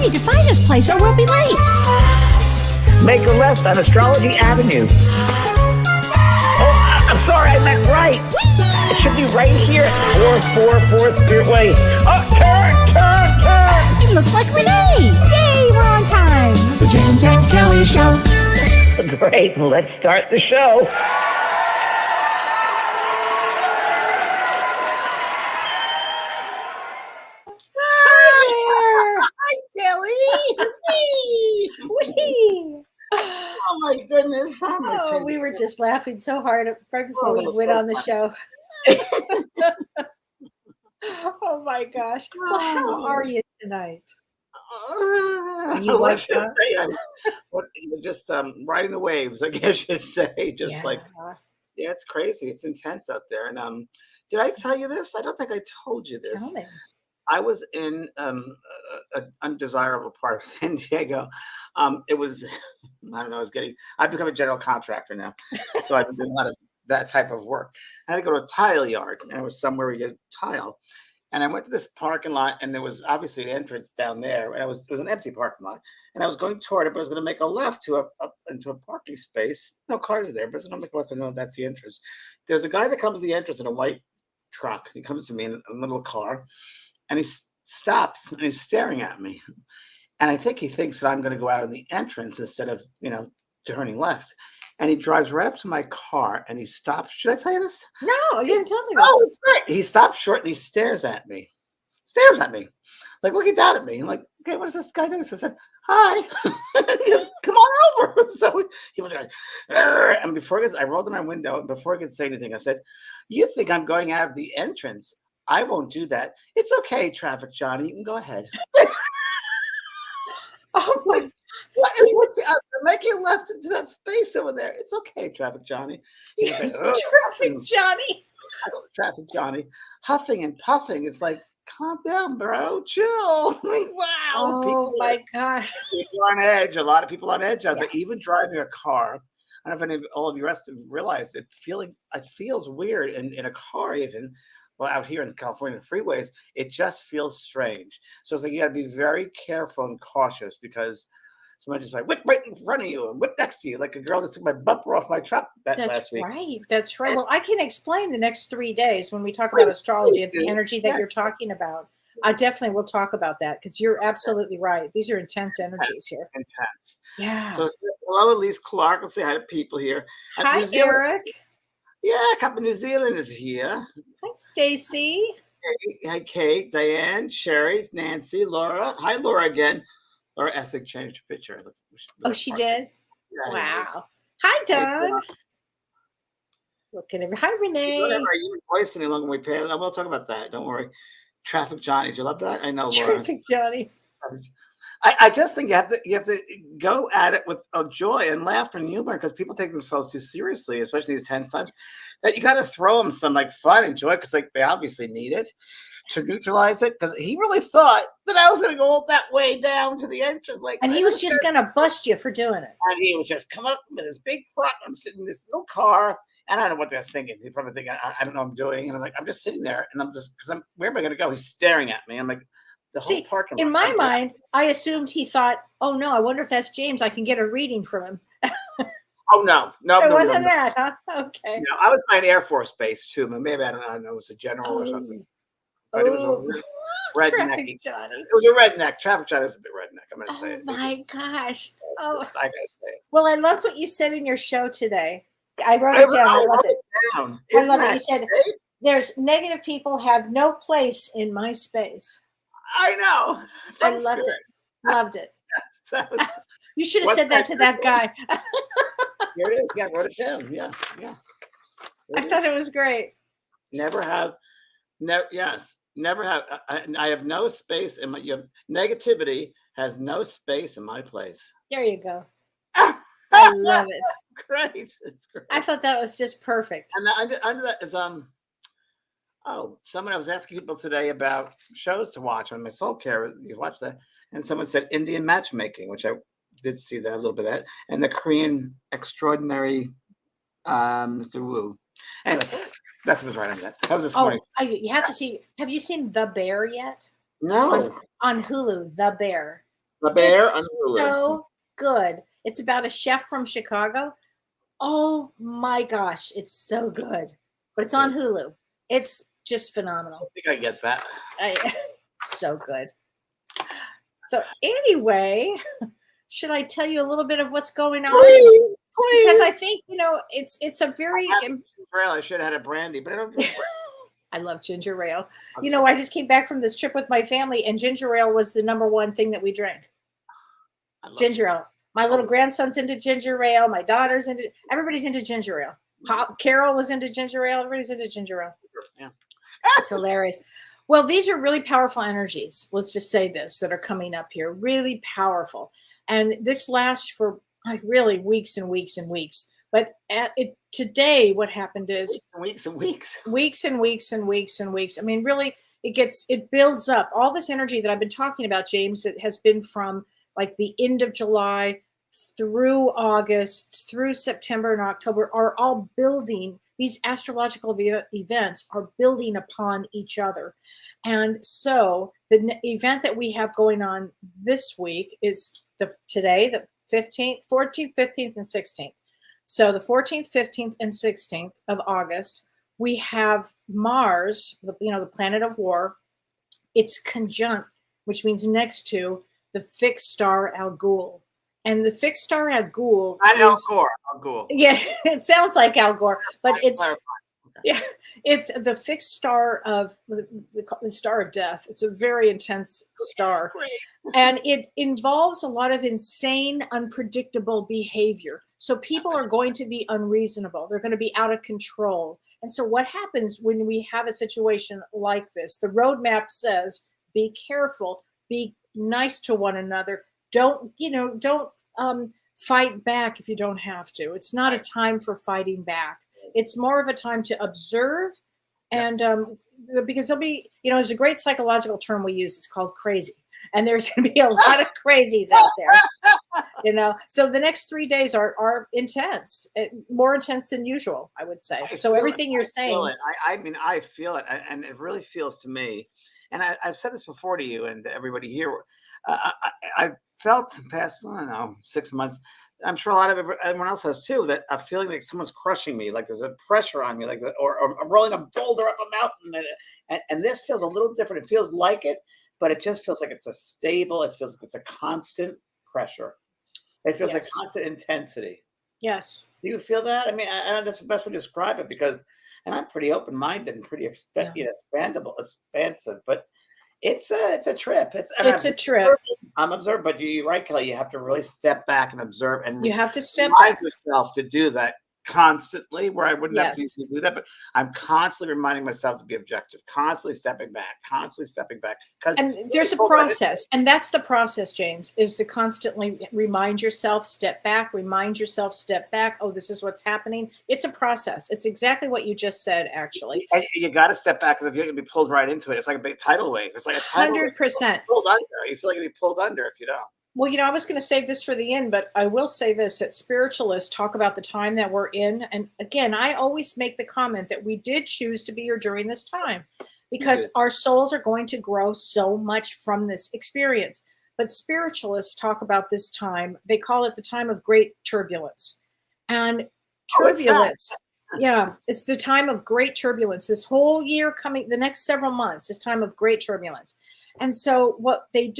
need to find this place or we'll be late. Make a left on Astrology Avenue. Oh, I'm sorry, I meant right. It should be right here at 444 Spearway. Oh, turn! It looks like Renee. Yay, we're on time. The James and Kellee Show. Great, let's start the show. Hi, Kellee. Whee! Oh my goodness! We were just laughing so hard right before we went on the show. Oh my gosh! Well, how are you tonight? Let's just say I'm just riding the waves. I guess you should say, just yeah, it's crazy. It's intense out there. And did I tell you this? I don't think I told you this. Tell me. I was in an undesirable part of San Diego. It was, I don't know, I've become a general contractor now. So I've been doing a lot of that type of work. I had to go to a tile yard, and it was somewhere where you get tile. And I went to this parking lot, and there was obviously an entrance down there. And it was an empty parking lot. And I was going toward it, but I was going to make a left into a parking space. No cars there, but I was going to make a left and know that's the entrance. There's a guy that comes to the entrance in a white truck. He comes to me in a little car. And he stops and he's staring at me. And I think he thinks that I'm going to go out in the entrance instead of, turning left. And he drives right up to my car and he stops. Should I tell you this? No, you didn't tell me this. Oh, it's great. He stops short and he stares at me. Like looking down at me. I'm like, okay, what is this guy doing? So I said, hi. He goes, come on over. So he was like, and I rolled down my window. And before he could say anything, I said, you think I'm going out of the entrance? I won't do that. It's okay, Traffic Johnny. You can go ahead. Oh my! I'm making left into that space over there. It's okay, Traffic Johnny. Traffic Johnny. Traffic Johnny, huffing and puffing. It's like, calm down, bro. Chill. Like, wow. Oh my God. People are on edge. A lot of people on edge out there. Even driving a car. I don't know if all of you rest have realized it. It feels weird in a car even. Well, out here in California freeways, it just feels strange. So it's like you got to be very careful and cautious because someone just like whip right in front of you and whip next to you, like a girl just took my bumper off my truck last week. That's right. Well, I can explain the next 3 days when we talk about astrology and the energy that you're talking about. I definitely will talk about that because you're absolutely right. These are intense energies here. Intense. Yeah. So hello, Elise Clark. Let's say hi to people here. Hi, Eric. Yeah, a couple of New Zealanders here. Hi, Stacy. Hi, Kate, Diane, Sherry, Nancy, Laura. Hi, Laura again. Laura Essig changed her picture. She did? Yeah, wow. Yeah. Hi, Doug. Looking at Hi, Renee. Whatever. Are you voice any longer? We pay. I will talk about that. Don't worry. Traffic Johnny. Do you love that? I know, Laura. Traffic Johnny. I just think you have to go at it with joy and laughter and humor because people take themselves too seriously, especially these tense times. That you got to throw them some like fun and joy because they obviously need it to neutralize it. Because he really thought that I was going to go all that way down to the entrance, and he was just going to bust you for doing it. And he was just come up with his big front. I'm sitting in this little car, and I don't know what they're thinking. He probably think I don't know what I'm doing, and I'm like I'm just sitting there, and where am I going to go? He's staring at me. I'm like. See, in my mind, I assumed he thought, "Oh no, I wonder if that's James. I can get a reading from him." Oh no, it wasn't that, huh? Okay. No, I was by an Air Force base too, but maybe I don't know. It was a general or something. But it was a redneck. Johnny. It was a redneck. Traffic Johnny was a bit redneck. I'm gonna say it. Oh my gosh! Oh, I gotta say it. Well, I love what you said in your show today. I wrote it down. I loved it. I love it. You said there's negative people have no place in my space. I know. I loved it. Loved it. You should have said that to that guy. Here it is. Yeah, I wrote it down. Yeah. I thought it was great. Never have. I have no space in my. Negativity has no space in my place. There you go. I love it. Great. It's great. I thought that was just perfect. And under that is someone I was asking people today about shows to watch on my soul care. You watch that, and someone said Indian matchmaking, which I did see that a little bit of that, and the Korean extraordinary Mr. Wu. Anyway, that's what was right on that. That was this morning. You have to see. Have you seen The Bear yet? No. On Hulu, The Bear. The Bear It's on Hulu. so good. It's about a chef from Chicago. Oh my gosh, it's so good. But it's on Hulu. It's just phenomenal. I think I get that. So good. So anyway, should I tell you a little bit of what's going on? Please, please. Because I think, it's a very I should have had a brandy, but I don't drink brandy. I love ginger ale. I just came back from this trip with my family, and ginger ale was the number one thing that we drank. Ginger ale. My little grandson's into ginger ale. My daughter's everybody's into ginger ale. Carol was into ginger ale. Everybody's into ginger ale. Yeah. It's hilarious. Well, these are really powerful energies. Let's just say this, that are coming up here. Really powerful. And this lasts for really weeks and weeks and weeks. But today, what happened is weeks and weeks. Weeks and weeks and weeks and weeks. I mean, really, it builds up. All this energy that I've been talking about, James, it has been from like the end of July through August, through September and October, are all building. These astrological events are building upon each other. And so the event that we have going on this week is today, the 15th, 14th, 15th, and 16th. So the 14th, 15th, and 16th of August, we have Mars, the planet of war. It's conjunct, which means next to the fixed star Al-Ghul. And the fixed star Al-Ghul Not Al Gore. Al Ghul. Yeah, it sounds like Al Gore, but it's Okay. yeah, it's the fixed star of the star of death. It's a very intense star, and it involves a lot of insane, unpredictable behavior. So people are going to be unreasonable. They're going to be out of control. And so what happens when we have a situation like this? The roadmap says, be careful, be nice to one another. Don't fight back if you don't have to. It's not a time for fighting back. It's more of a time to observe. And because there'll be, there's a great psychological term we use. It's called crazy. And there's going to be a lot of crazies out there, So the next 3 days are intense, more intense than usual, I would say. So everything you're saying. I feel it. And it really feels to me. And I've said this before to you and everybody here. I felt the past, 6 months. I'm sure a lot of everyone else has too. That a feeling like someone's crushing me, like there's a pressure on me, or I'm rolling a boulder up a mountain. And this feels a little different. It feels like it, but it just feels like it's a stable. It feels like it's a constant pressure. It feels like constant intensity. Yes. Do you feel that? I mean, I know that's the best way to describe it and I'm pretty open-minded and pretty expansive, but it's a trip. It's a trip. I'm observed, but you're right, Kelly. You have to really step back and observe, and you have to step remind back yourself to do that constantly. Where I wouldn't have to do that, but I'm constantly reminding myself to be objective, constantly stepping back. Because there's a process, and that's the process, James, is to constantly remind yourself, step back. Oh, this is what's happening. It's a process. It's exactly what you just said, actually. And you got to step back, because if you're going to be pulled right into it, it's like a big tidal wave. It's like a tidal 100%. Pulled under. You feel like you'll be pulled under if you don't. Well, I was going to save this for the end, but I will say this, that spiritualists talk about the time that we're in. And again, I always make the comment that we did choose to be here during this time because our souls are going to grow so much from this experience. But spiritualists talk about this time. They call it the time of great turbulence. And turbulence, it's the time of great turbulence. This whole year coming, the next several months, this time of great turbulence. And so what they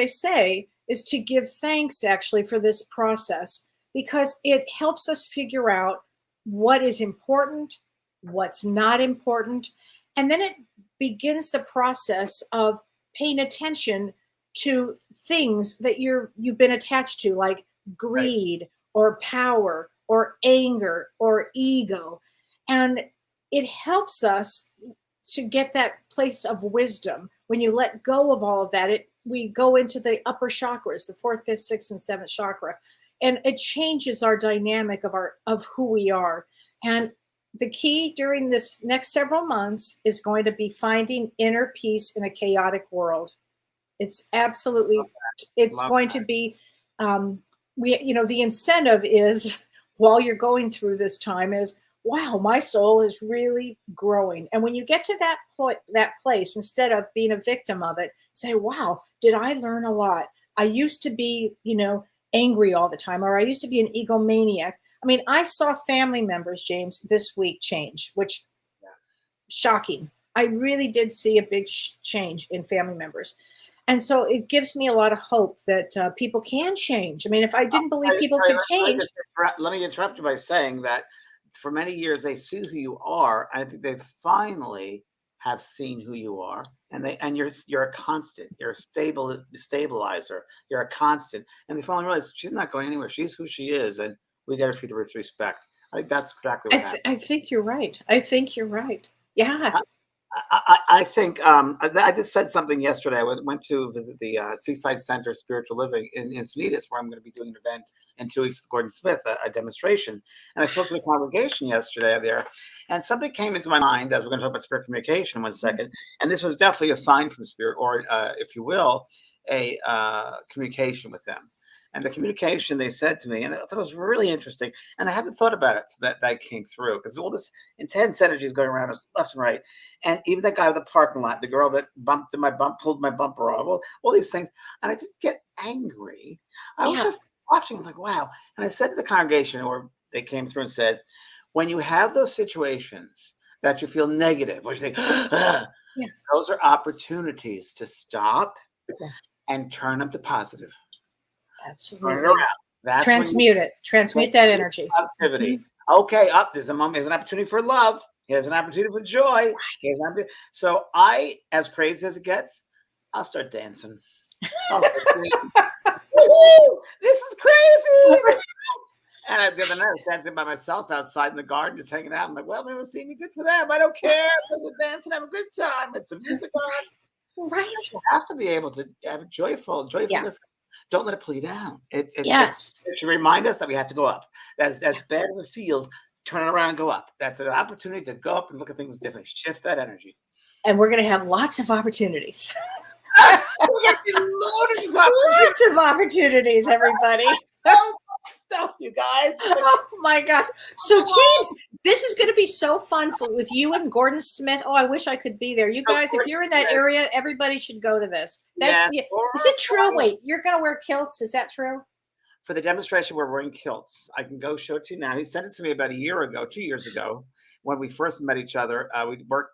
say is to give thanks actually for this process, because it helps us figure out what is important, what's not important. And then it begins the process of paying attention to things that you've been attached to, like greed or power or anger or ego. And it helps us to get that place of wisdom. When you let go of all of that, we go into the upper chakras, the 4th, 5th, 6th, and 7th chakra, and it changes our dynamic of who we are. And the key during this next several months is going to be finding inner peace in a chaotic world. It's absolutely, going to be, the incentive is, while you're going through this time, is, wow, my soul is really growing. And when you get to that place, instead of being a victim of it, say, wow, did I learn a lot? I used to be, angry all the time, or I used to be an egomaniac. I mean, I saw family members, James, this week change, which shocking. I really did see a big change in family members. And so it gives me a lot of hope that people can change. I mean, if I didn't believe people could change. Let me interrupt you by saying that for many years they see who you are, and I think they finally have seen who you are, and you're a constant, you're a stabilizer, you're a constant, and they finally realize she's not going anywhere. She's who she is, and we got to treat her with respect. I think that's exactly what happened. I think you're right. I think you're right. Yeah. I think I just said something yesterday. I went to visit the Seaside Center Spiritual Living in Encinitas, where I'm going to be doing an event in 2 weeks with Gordon Smith, a demonstration. And I spoke to the congregation yesterday there, and something came into my mind as we're going to talk about spirit communication in 1 second. And this was definitely a sign from spirit, or if you will, a communication with them. And the communication they said to me, and I thought it was really interesting, and I haven't thought about it that came through, because all this intense energy is going around us left and right. And even that guy with the parking lot, the girl that pulled my bumper off, all these things. And I didn't get angry. I was just watching. I was like, wow. And I said to the congregation, or they came through and said, when you have those situations that you feel negative, or you think, those are opportunities to stop and turn them to positive. Absolutely. Transmute it. Transmute that energy. Positivity. Okay, there's an opportunity for love. Here's an opportunity for joy. So I, as crazy as it gets, I'll start dancing. This is crazy. And the other night I was dancing by myself outside in the garden, just hanging out. I'm like, well, they'll see me. Good for them. I don't care. Just dance and have a good time. It's some music on. Right. You have to be able to have a joyfulness. Don't let it pull you down. It should remind us that we have to go up. As bad as it feels, turn it around and go up. That's an opportunity to go up and look at things differently. Shift that energy. And we're going to have lots of opportunities. Lots of opportunities, everybody. Stuff, you guys. Oh my gosh. So James, this is going to be so fun with you and Gordon Smith. Oh, I wish I could be there. You guys, if you're in that area, everybody should go to this. Is it true? Wait, you're going to wear kilts? Is that true? For the demonstration, we're wearing kilts. I can go show it to you now. He sent it to me about 2 years ago, when we first met each other.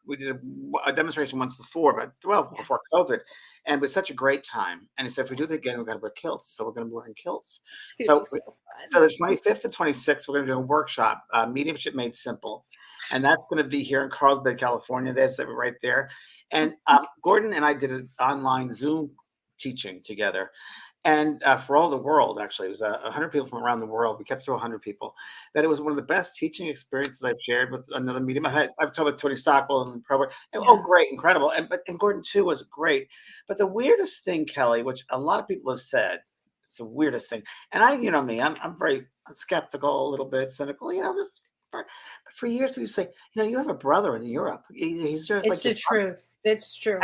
We did a demonstration once before, before COVID, and it was such a great time. And he said, if we do it again, we've got to wear kilts. So we're going to be wearing kilts. So the 25th and 26th, we're going to do a workshop, Mediumship Made Simple. And that's going to be here in Carlsbad, California. There's it right there. And Gordon and I did an online Zoom teaching together. And for all the world, actually, it was 100 people from around the world. We kept to 100 people. That it was one of the best teaching experiences I've shared with another medium. I've talked with Tony Stockwell and Pro. Oh, great, incredible. And Gordon too was great. But the weirdest thing, Kelly, which a lot of people have said, it's the weirdest thing. And I'm very skeptical, a little bit cynical. But for years, people say, you have a brother in Europe. He's just it's the truth. It's true.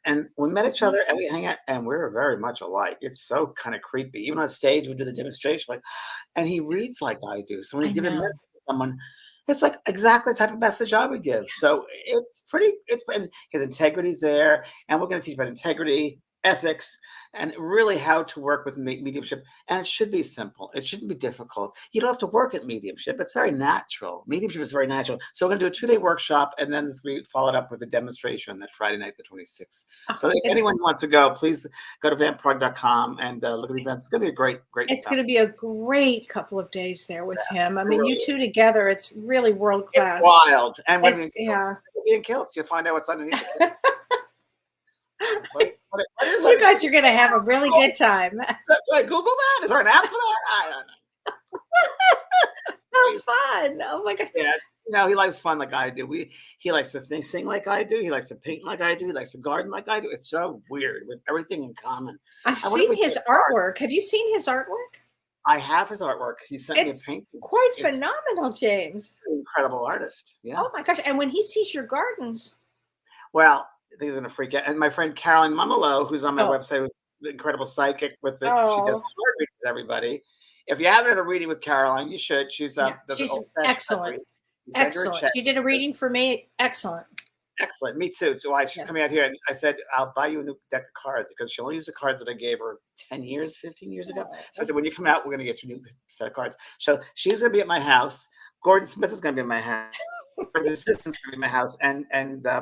And we met each other and we hang out, and we're very much alike. It's so kind of creepy. Even on stage, we do the demonstration, and he reads like I do. So when he gives a message to someone, it's like exactly the type of message I would give. So and his integrity's there, and we're going to teach about integrity, ethics, and really how to work with mediumship. And it should be simple. It shouldn't be difficult. You don't have to work at mediumship. It's very natural. Mediumship is very natural. So we're going to do a 2-day workshop, and then we followed up with a demonstration that Friday night, the 26th. So if anyone wants to go, please go to vampprog.com and look at the events. It's going to be a great It's going to be a great couple of days there with him. I mean, you two together, it's really world class. It's wild. And when you'll be in kilts, you'll find out what's underneath the kilt. What is you guys are going to have a really good time. Google that. Is there an app for that? I don't know. So fun. Oh my gosh. Yeah, he likes fun like I do. He likes to sing like I do. He likes to paint like I do. He likes to garden like I do. It's so weird. With everything in common. I've seen his artwork. Have you seen his artwork? I have his artwork. He sent me a painting. Quite phenomenal, James. An incredible artist. Yeah. Oh my gosh. And when he sees your gardens. Well, I think he's going to freak out. And my friend Caroline Mumolo, who's on my website, who's an incredible psychic she does short readings with everybody. If you haven't had a reading with Caroline, you should. She's excellent. Excellent. She did a reading for me. Excellent. Excellent. Me too. So why she's Yeah. coming out here, and I said, I'll buy you a new deck of cards because she only used the cards that I gave her 10 years, 15 years ago. So I said, when you come out, we're going to get you a new set of cards. So she's going to be at my house. Gordon Smith is going to be at my house. Gordon's assistant's going to be in my house, and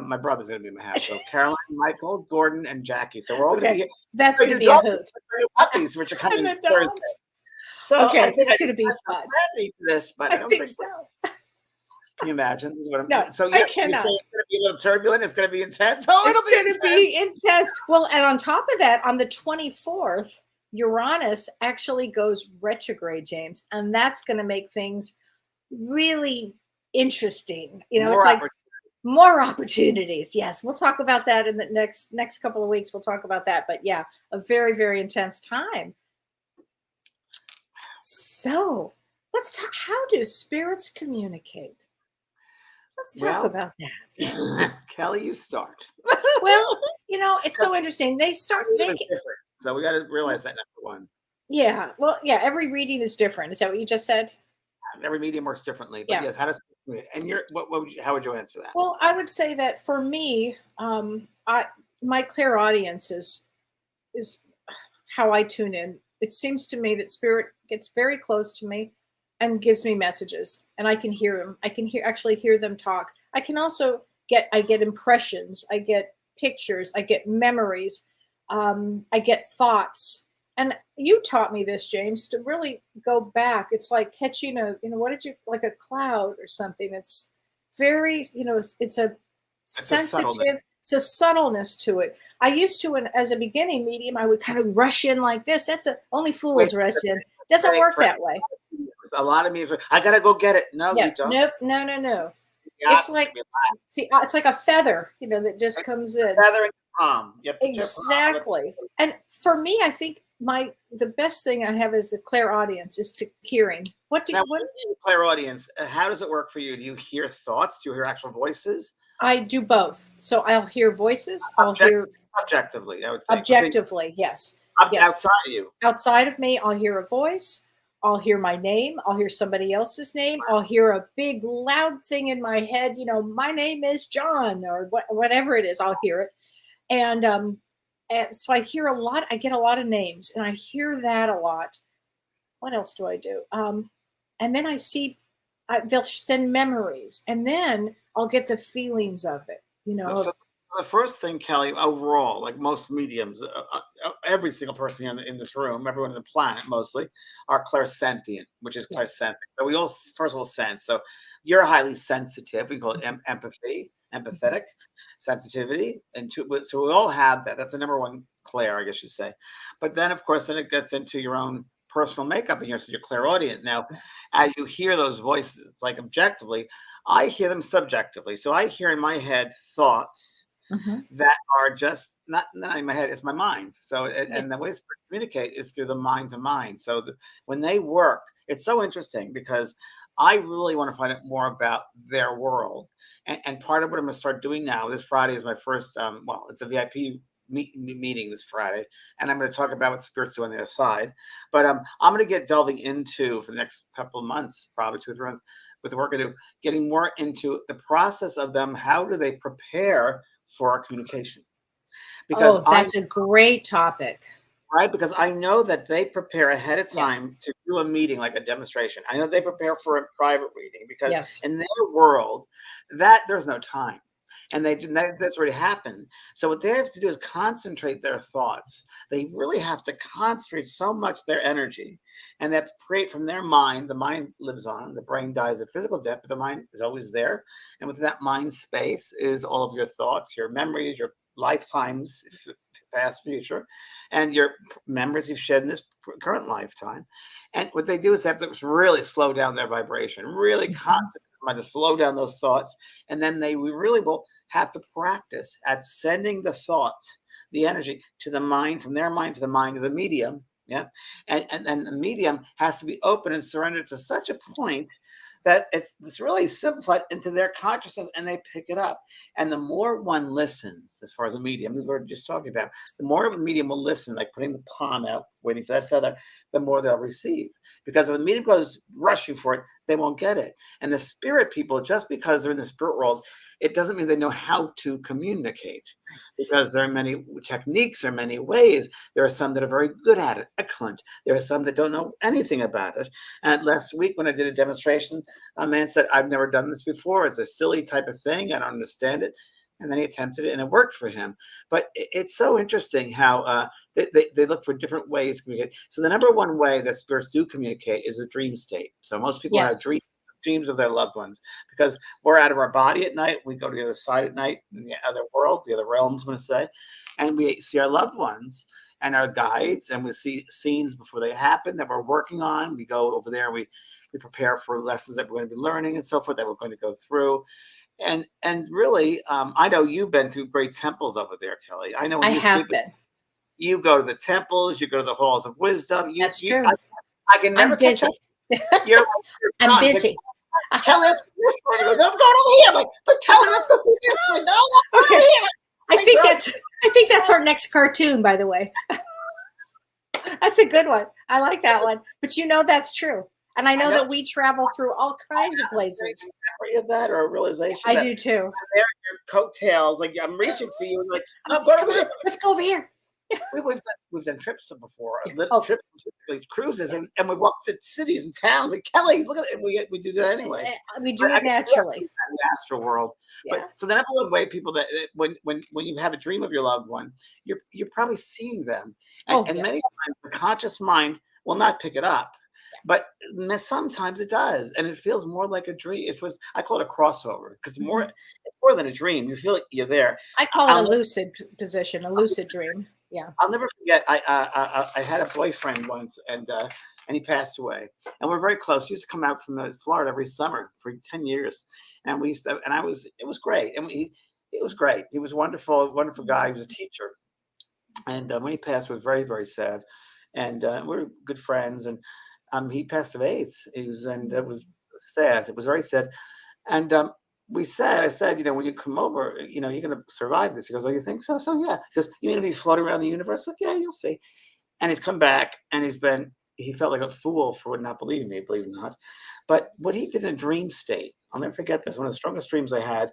my brother's going to be in my house. So Caroline, Michael, Gordon, and Jackie. So we're all going to be Okay. here. That's So going to your be a dogs hoot. are new puppies, which are And coming the Thursday. dogs. So Okay, I think this is going to be fun. ready for this, but I I don't think think. so. Can you imagine? This is what I'm. No, So I yeah, you cannot. say it's going to be a little turbulent. It's going to be intense. Oh, It's it'll be going to be intense. Well, and on top of that, on the 24th, Uranus actually goes retrograde, James, and that's going to make things really interesting. You know, it's more like opportunity. more opportunities. Yes, we'll talk about that in the next couple of weeks. We'll talk about that. But yeah, a very, very intense time. So let's talk. How do spirits communicate? Let's talk Well, about that. Kelly, you start. Well, you know, it's so interesting. They start Every they reading is different, so we got to realize that number one. yeah. Well, yeah, every reading is different. Is that what you just said? Every medium works differently, but Yeah. yes, how does and you're what would you, how would you answer that? Well, I would say that for me, I my clairaudience is how I tune in. It seems to me that spirit gets very close to me and gives me messages, and I can hear them. I can actually hear them talk. I can also I get impressions, I get pictures, I get memories, I get thoughts. And you taught me this, James, to really go back. It's like catching what did you, like a cloud or something. It's very, it's a It's a subtleness. sensitive, it's a subtleness to it. I used to, as a beginning medium, I would kind of rush in like this. Only fools rush in. Doesn't work that way. A lot of mediums. I gotta go get it. No, Yeah. you don't. Nope. No. The It's like, it's like a feather, that just comes in. feather in your palm. Yep. Exactly. And for me, I think the best thing I have as a clairaudience is to hearing. What Now, clairaudience, how does it work for you? Do you hear thoughts? Do you hear actual voices? I do both. So I'll hear voices. I'll hear objectively. I would think. objectively. Yes. Yes. Outside of you. Outside of me, I'll hear a voice. I'll hear my name. I'll hear somebody else's name. I'll hear a big loud thing in my head. My name is John, or whatever it is. I'll hear it. And so I hear a lot. I get a lot of names, and I hear that a lot. What else do I do? And then I see they'll send memories, and then I'll get the feelings of it. So the first thing, Kelly, overall, like most mediums, every single person in this room, everyone on the planet mostly, are clairsentient, which is clairsensing. So we all, first of all, sense. So you're highly sensitive. We call it empathy, empathetic, sensitivity. So we all have that. That's the number one clair, I guess you'd say. But then, of course, then it gets into your own personal makeup, and you're clairaudient. Now, as you hear those voices, like objectively, I hear them subjectively. So I hear in my head thoughts that are just not in my head, it's my mind. So and the way to communicate is through the mind to mind. So when they work, it's so interesting because I really want to find out more about their world. And part of what I'm going to start doing now, this Friday is my first, it's a VIP meeting this Friday, and I'm going to talk about what spirits do on the other side. But I'm going to get delving into, for the next couple of months, probably 2 or 3 months, with the work I do, getting more into the process of them. How do they prepare for our communication? Because that's a great topic. Right? Because I know that they prepare ahead of time to do a meeting, like a demonstration. I know they prepare for a private reading because in their world, that there's no time. And that's already happened. So what they have to do is concentrate their thoughts. They really have to concentrate so much their energy, and they have to create from their mind. The mind lives on. The brain dies a physical death, but the mind is always there. And within that mind space is all of your thoughts, your memories, your lifetimes, past, future, and your memories you've shed in this current lifetime. And what they do is they have to really slow down their vibration, really concentrate to slow down those thoughts. And then we really will have to practice at sending the thoughts, the energy, to the mind, from their mind to the mind of the medium. Yeah. And the medium has to be open and surrendered to such a point that it's really simplified into their consciousness, and they pick it up. And the more one listens, as far as a medium, we were just talking about, the more of a medium will listen, like putting the palm out, waiting for that feather, the more they'll receive. Because if the medium goes rushing for it, they won't get it. And the spirit people, just because they're in the spirit world, it doesn't mean they know how to communicate, because there are many techniques, there are many ways. There are some that are very good at it, excellent. There are some that don't know anything about it. And last week when I did a demonstration, a man said, I've never done this before. It's a silly type of thing. I don't understand it. And then he attempted it and it worked for him. But it's so interesting how they look for different ways to communicate. So the number one way that spirits do communicate is a dream state. So most people have dreams of their loved ones, because we're out of our body at night. We go to the other side at night, in the other world, the other realms, I'm going to say, and we see our loved ones and our guides, and we see scenes before they happen that we're working on. We go over there, we prepare for lessons that we're going to be learning and so forth, that we're going to go through. And really, I know you've been through great temples over there, Kellee. I know when I have been. You go to the temples, you go to the halls of wisdom. That's true. I can never catch up. You're I'm busy. Kellee, let's go this way. I'm going over here. I'm like, but Kellee, let's go see this way. No, okay. over here. I think that's our next cartoon, by the way. That's a good one. I like that one. But you know that's true. And I know that we travel through all kinds of places. Memory of that, or a realization? I do too. Your coattails, like I'm reaching for you. Like, no, go over here. Let's go over here. We've done trips before, trips, cruises, and we've walked to cities and towns. Like, Kellee, look at it. We do that anyway. We do it naturally. In the astral world. Yeah. But so the number one way people that when you have a dream of your loved one, you're probably seeing them, and many times the conscious mind will not pick it up. But sometimes it does, and it feels more like a dream. I call it a crossover, because it's more than a dream. You feel like you're there. I call it a lucid position, a lucid dream. Yeah, I'll never forget. I had a boyfriend once, and he passed away. And we're very close. He used to come out from Florida every summer for 10 years, and we used to. And it was great. And it was great. He was a wonderful guy. He was a teacher, and when he passed, it was very, very sad. And we're good friends, and he passed of AIDS. It was sad. It was very sad. And I said, when you come over, you're going to survive this. He goes, oh, you think so? So yeah. He goes, you're going to be floating around the universe? Like, yeah, you'll see. And he's come back, and he felt like a fool for not believing me, believe it or not. But what he did in a dream state, I'll never forget this. One of the strongest dreams I had,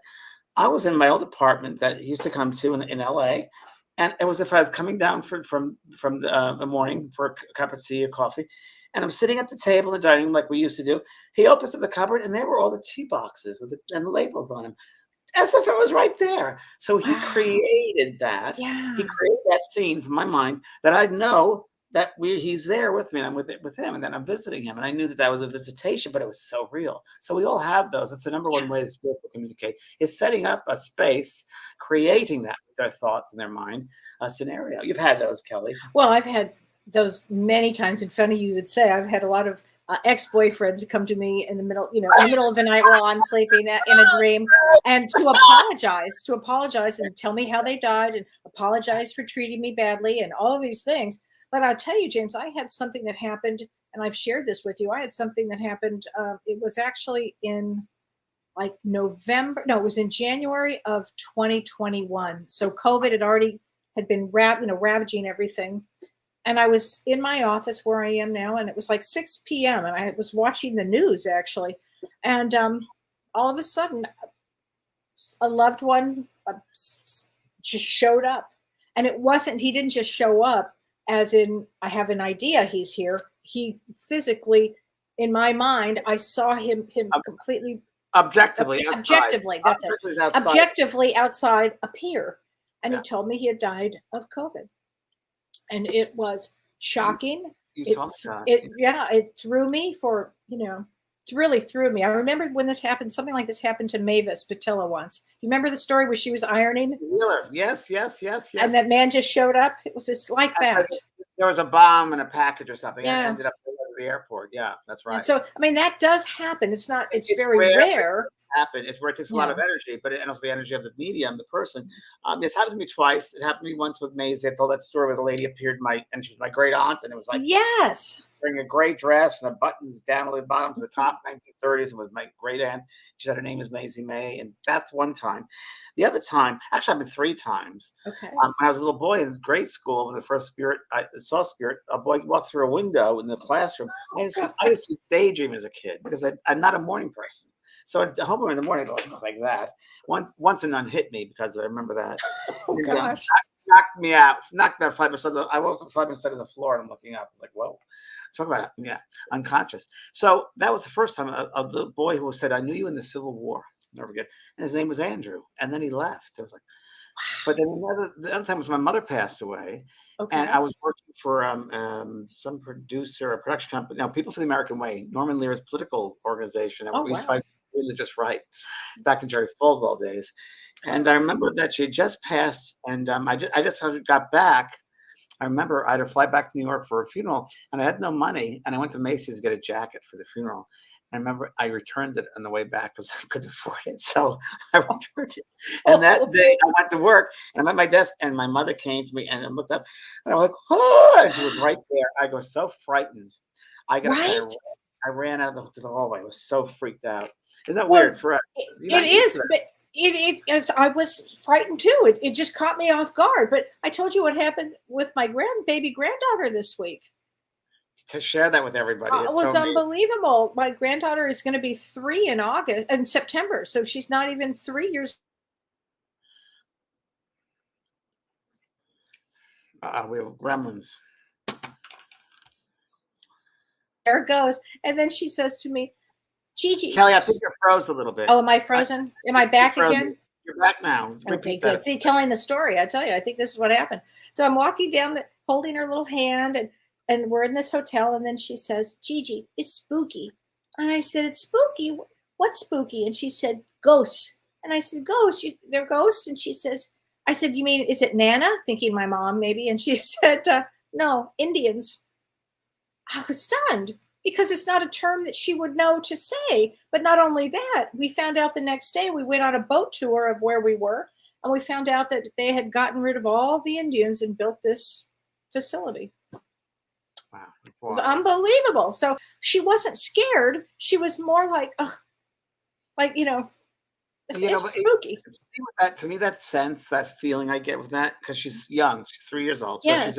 I was in my old apartment that he used to come to in LA. And it was if I was coming down from the morning for a cup of tea or coffee, and I'm sitting at the table in the dining room like we used to do. He opens up the cupboard, and there were all the tea boxes and the labels on them, as if it was right there. So he created that. Yeah. He created that scene from my mind that I know that he's there with me, and I'm with him, and then I'm visiting him, and I knew that was a visitation, but it was so real. So we all have those. It's the number one way that spirits will communicate. It's setting up a space, creating that with their thoughts and their mind, a scenario. You've had those, Kellee. Well, I've had those many times. In front of you would say I've had a lot of ex-boyfriends that come to me in the middle of the night while I'm sleeping in a dream, and to apologize and tell me how they died, and apologize for treating me badly, and all of these things. But I'll tell you, James, I had something that happened, and I've shared this with you. I had something that happened. It was actually in like November. No, it was in January of 2021. So COVID had been ravaging everything. And I was in my office where I am now, and it was like 6 p.m. and I was watching the news actually. And all of a sudden, a loved one just showed up. And he didn't just show up as in, I have an idea he's here. He physically, in my mind, I saw him completely objectively outside appear. And he told me he had died of COVID. And it was shocking. It threw me it really threw me. I remember when this happened, something like this happened to Mavis Patilla once. You remember the story where she was ironing? Yes. And that man just showed up. It was just like that. There was a bomb in a package or something. Yeah. And ended up at the airport. Yeah, that's right. And so, that does happen. It's very rare. happen. It's where it takes a lot of energy, but and also the energy of the medium, the person. It's happened to me twice. It happened to me once with Maisie. I told that story where the lady appeared and she was my great aunt, and it was like Yes. wearing a gray dress and the buttons down to the bottom to the top, 1930s, and was my great aunt. She said her name is Maisie May, and that's one time. The other time, actually, I've been 3 times. Okay. When I was a little boy in grade school, when the first spirit I saw spirit, a boy walked through a window in the classroom. I used to daydream as a kid because I'm not a morning person. So at home in the morning, I go like that. Once a nun hit me because I remember that. Oh gosh. Knocked me out 5 minutes. I woke up 5 minutes on the floor and I'm looking up. I was like, whoa. Talk about it. Yeah, unconscious. So that was the first time of the boy who said, I knew you in the Civil War. Never forget. And his name was Andrew. And then he left. I was like, but then the other time was my mother passed away. Okay. And I was working for some producer, a production company. Now, People for the American Way, Norman Lear's political organization. And we used to fight religious right back in Jerry Falwell days. And I remember that she had just passed. And I just got back. I remember I had to fly back to New York for a funeral, and I had no money. And I went to Macy's to get a jacket for the funeral. And I remember I returned it on the way back because I couldn't afford it. So I returned it. And that day I went to work, and I'm at my desk, and my mother came to me, and I looked up, and I'm like, oh, and she was right there. I was so frightened. I ran out to the hallway. I was so freaked out. Isn't that weird? It is, but I was frightened too. It just caught me off guard. But I told you what happened with my baby granddaughter this week. To share that with everybody. It was so unbelievable. My granddaughter is going to be 3 in September. So she's not even 3 years. We have gremlins. There it goes. And then she says to me, Gigi. Kelly, I think you're froze a little bit. Oh, am I frozen? Am I back again? You're back now. Okay, good. See, telling the story, I tell you, I think this is what happened. So I'm walking down, holding her little hand, and we're in this hotel, and then she says, Gigi, it's spooky. And I said, it's spooky? What's spooky? And she said, ghosts. And I said, ghosts? They're ghosts? And she says, I said, you mean, is it Nana? Thinking my mom, maybe. And she said, no, Indians. I was stunned. Because it's not a term that she would know to say. But not only that, we found out the next day, we went on a boat tour of where we were, and we found out that they had gotten rid of all the Indians and built this facility. Wow. It was unbelievable. So she wasn't scared. She was more like, it's spooky. To me, that sense, that feeling I get with that, because she's young, she's 3 years old. So yes.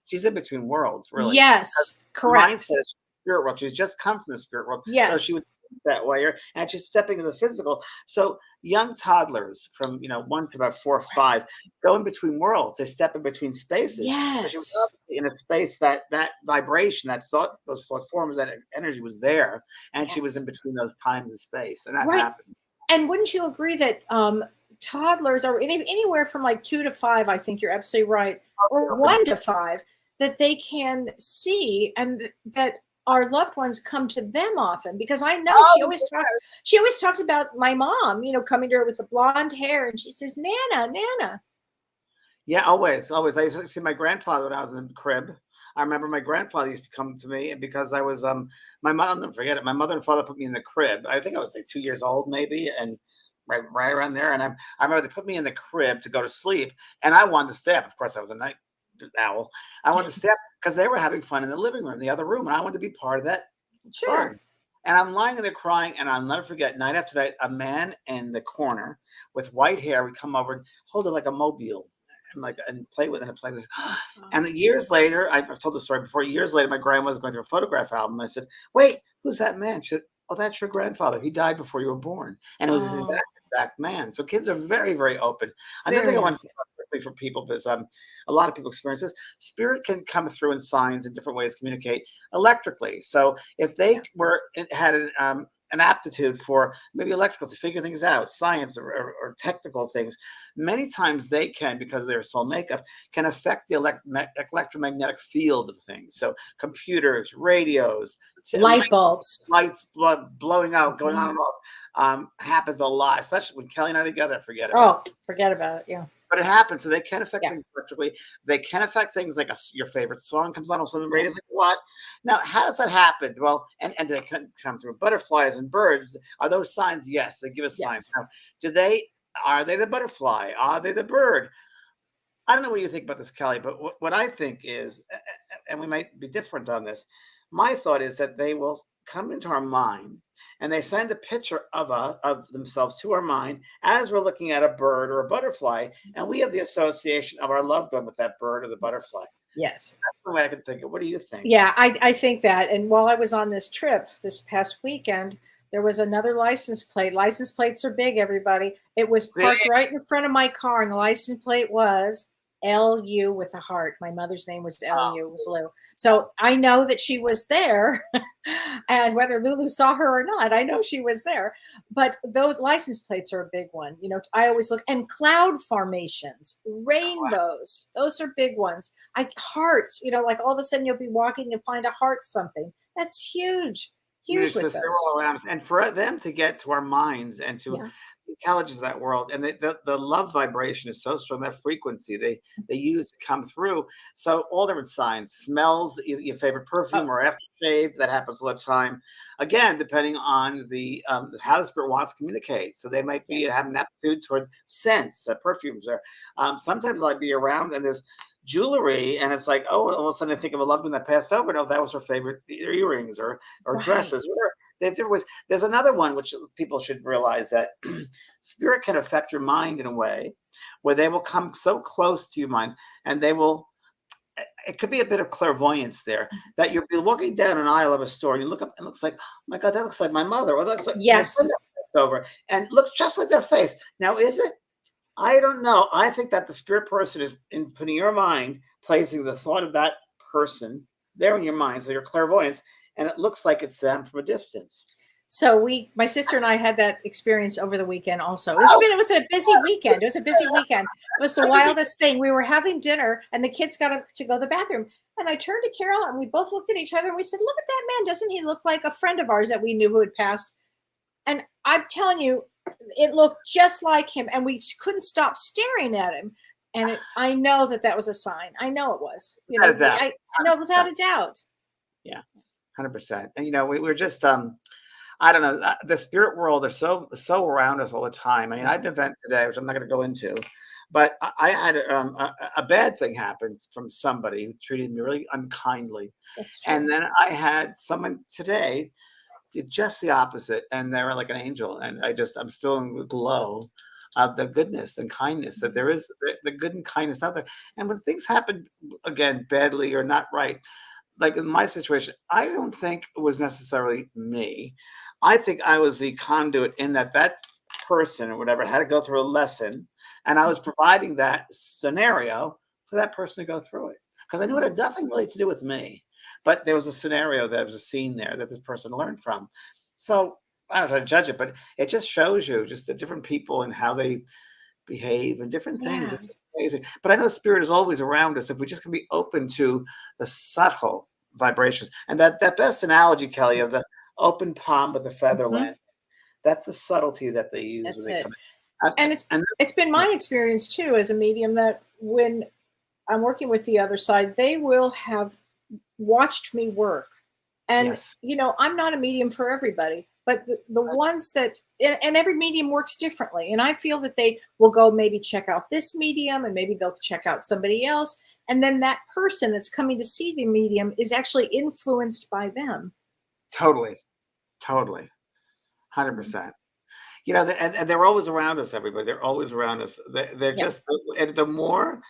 she's in between worlds, really. Yes, correct. Mindset is spirit world. She's just come from the spirit world. Yes. So she would think that way, and she's stepping in the physical. So young toddlers from 1 to about 4 or 5 go in between worlds. They step in between spaces. Yes. So she was in a space that vibration, that thought, those thought forms, that energy was there, and she was in between those times and space, and that happened. And wouldn't you agree that toddlers are anywhere from like 2 to 5? I think you're absolutely right, or 1 to 5, that they can see, and that our loved ones come to them often, because I know she always talks about my mom, coming to her with the blonde hair, and she says, Nana. Yeah, always. I used to see my grandfather when I was in the crib. I remember my grandfather used to come to me, and because I was my mother, I'll never forget it. My mother and father put me in the crib. I think I was like 2 years old, maybe, and right around there. And I remember they put me in the crib to go to sleep, and I wanted to stay up. Of course, I was a night owl. I wanted to stay up because they were having fun in the living room, the other room, and I wanted to be part of that fun. And I'm lying in there crying, and I'll never forget, night after night, a man in the corner with white hair would come over and hold it like a mobile and play with it and play with it. And years later, I've told the story before, years later, my grandma was going through a photograph album. I said, wait, who's that man? She said, oh, that's your grandfather. He died before you were born. And it was his exact man. So kids are very, very open. Another thing I want to talk quickly for people, because a lot of people experience this. Spirit can come through in signs and different ways to communicate electrically. So if they had an aptitude for maybe electrical to figure things out, science or technical things, many times they can, because of their soul makeup, can affect the electromagnetic field of things. So computers, radios, light bulbs, lights blowing out, going on and off, happens a lot, especially when Kelly and I are together. Forget about it. Forget about it. Yeah. but it happens. So they can affect Yeah. things electrically. They can affect things like your favorite song comes on some radio. Like, what? Now, how does that happen? Well, and they can come through butterflies and birds. Are those signs? Yes, they give us signs. Now, are they the butterfly? Are they the bird? I don't know what you think about this, Kelly, but what I think is, and we might be different on this, my thought is that they will come into our mind and they send a picture of themselves to our mind as we're looking at a bird or a butterfly, and we have the association of our loved one with that bird or the butterfly. Yes. That's the way I can think of. What do you think? Yeah, I think that. And while I was on this trip this past weekend, there was another license plate. License plates are big, everybody. It was parked right in front of my car, and the license plate was LU with a heart. My mother's name was LU, was Lou. So I know that she was there. And whether Lulu saw her or not, I know she was there. But those license plates are a big one. I always look, and cloud formations, rainbows, those are big ones. Hearts, like all of a sudden you'll be walking and find a heart something. That's huge. Huge with They're those. all around, and for them to get to our minds and to the intelligence of that world, and the love vibration is so strong, that frequency they use to come through. So all different signs, smells, your favorite perfume or aftershave, that happens all the time. Again, depending on the how the spirit wants to communicate. So they might be have an aptitude toward scents, perfumes, or sometimes I'd be around and there's jewelry, and it's like, oh, all of a sudden I think of a loved one that passed over. No, that was her favorite earrings or dresses. Whatever. They have different ways. There's another one which people should realize, that spirit can affect your mind in a way where they will come so close to your mind, and they will. It could be a bit of clairvoyance there, that you'll be walking down an aisle of a store and you look up and it looks like, oh my God, that looks like my mother, or that looks like yes, over, and looks just like their face. Now, is it? I don't know. I think that the spirit person is in putting your mind, placing the thought of that person there in your mind, so your clairvoyance, and it looks like it's them from a distance. So my sister and I had that experience over the weekend also. It was a busy weekend. It was a busy weekend. It was the wildest thing. We were having dinner and the kids got to go to the bathroom. And I turned to Carol and we both looked at each other and we said, look at that man. Doesn't he look like a friend of ours that we knew who had passed? And I'm telling you, it looked just like him, and we couldn't stop staring at him. And I know that was a sign. I know it was. I know without a doubt. Yeah, 100%. And we're just I don't know. The spirit world is so around us all the time. I mean, I had an event today, which I'm not going to go into, but I had a bad thing happen from somebody who treated me really unkindly, and then I had someone today did just the opposite, and they were like an angel, and I'm still in the glow of the goodness and kindness, that there is the good and kindness out there. And when things happen, again, badly or not right, like in my situation, I don't think it was necessarily me. I think I was the conduit, in that person or whatever had to go through a lesson, and I was providing that scenario for that person to go through it, because I knew it had nothing really to do with me. But there was a scenario, there was a scene there that this person learned from. So I don't know how to judge it, but it just shows you just the different people and how they behave and different things. Yeah. It's just amazing. But I know spirit is always around us if we just can be open to the subtle vibrations. And that best analogy, Kelly, of the open palm with the feather land, that's the subtlety that they use. That's when they it. come in. And it's been my experience too, as a medium, that when I'm working with the other side, they will have watched me work. And, I'm not a medium for everybody, but the ones that, and every medium works differently. And I feel that they will go maybe check out this medium, and maybe they'll check out somebody else. And then that person that's coming to see the medium is actually influenced by them. Totally. 100%. And they're always around us, everybody. They're always around us. They're just, and the more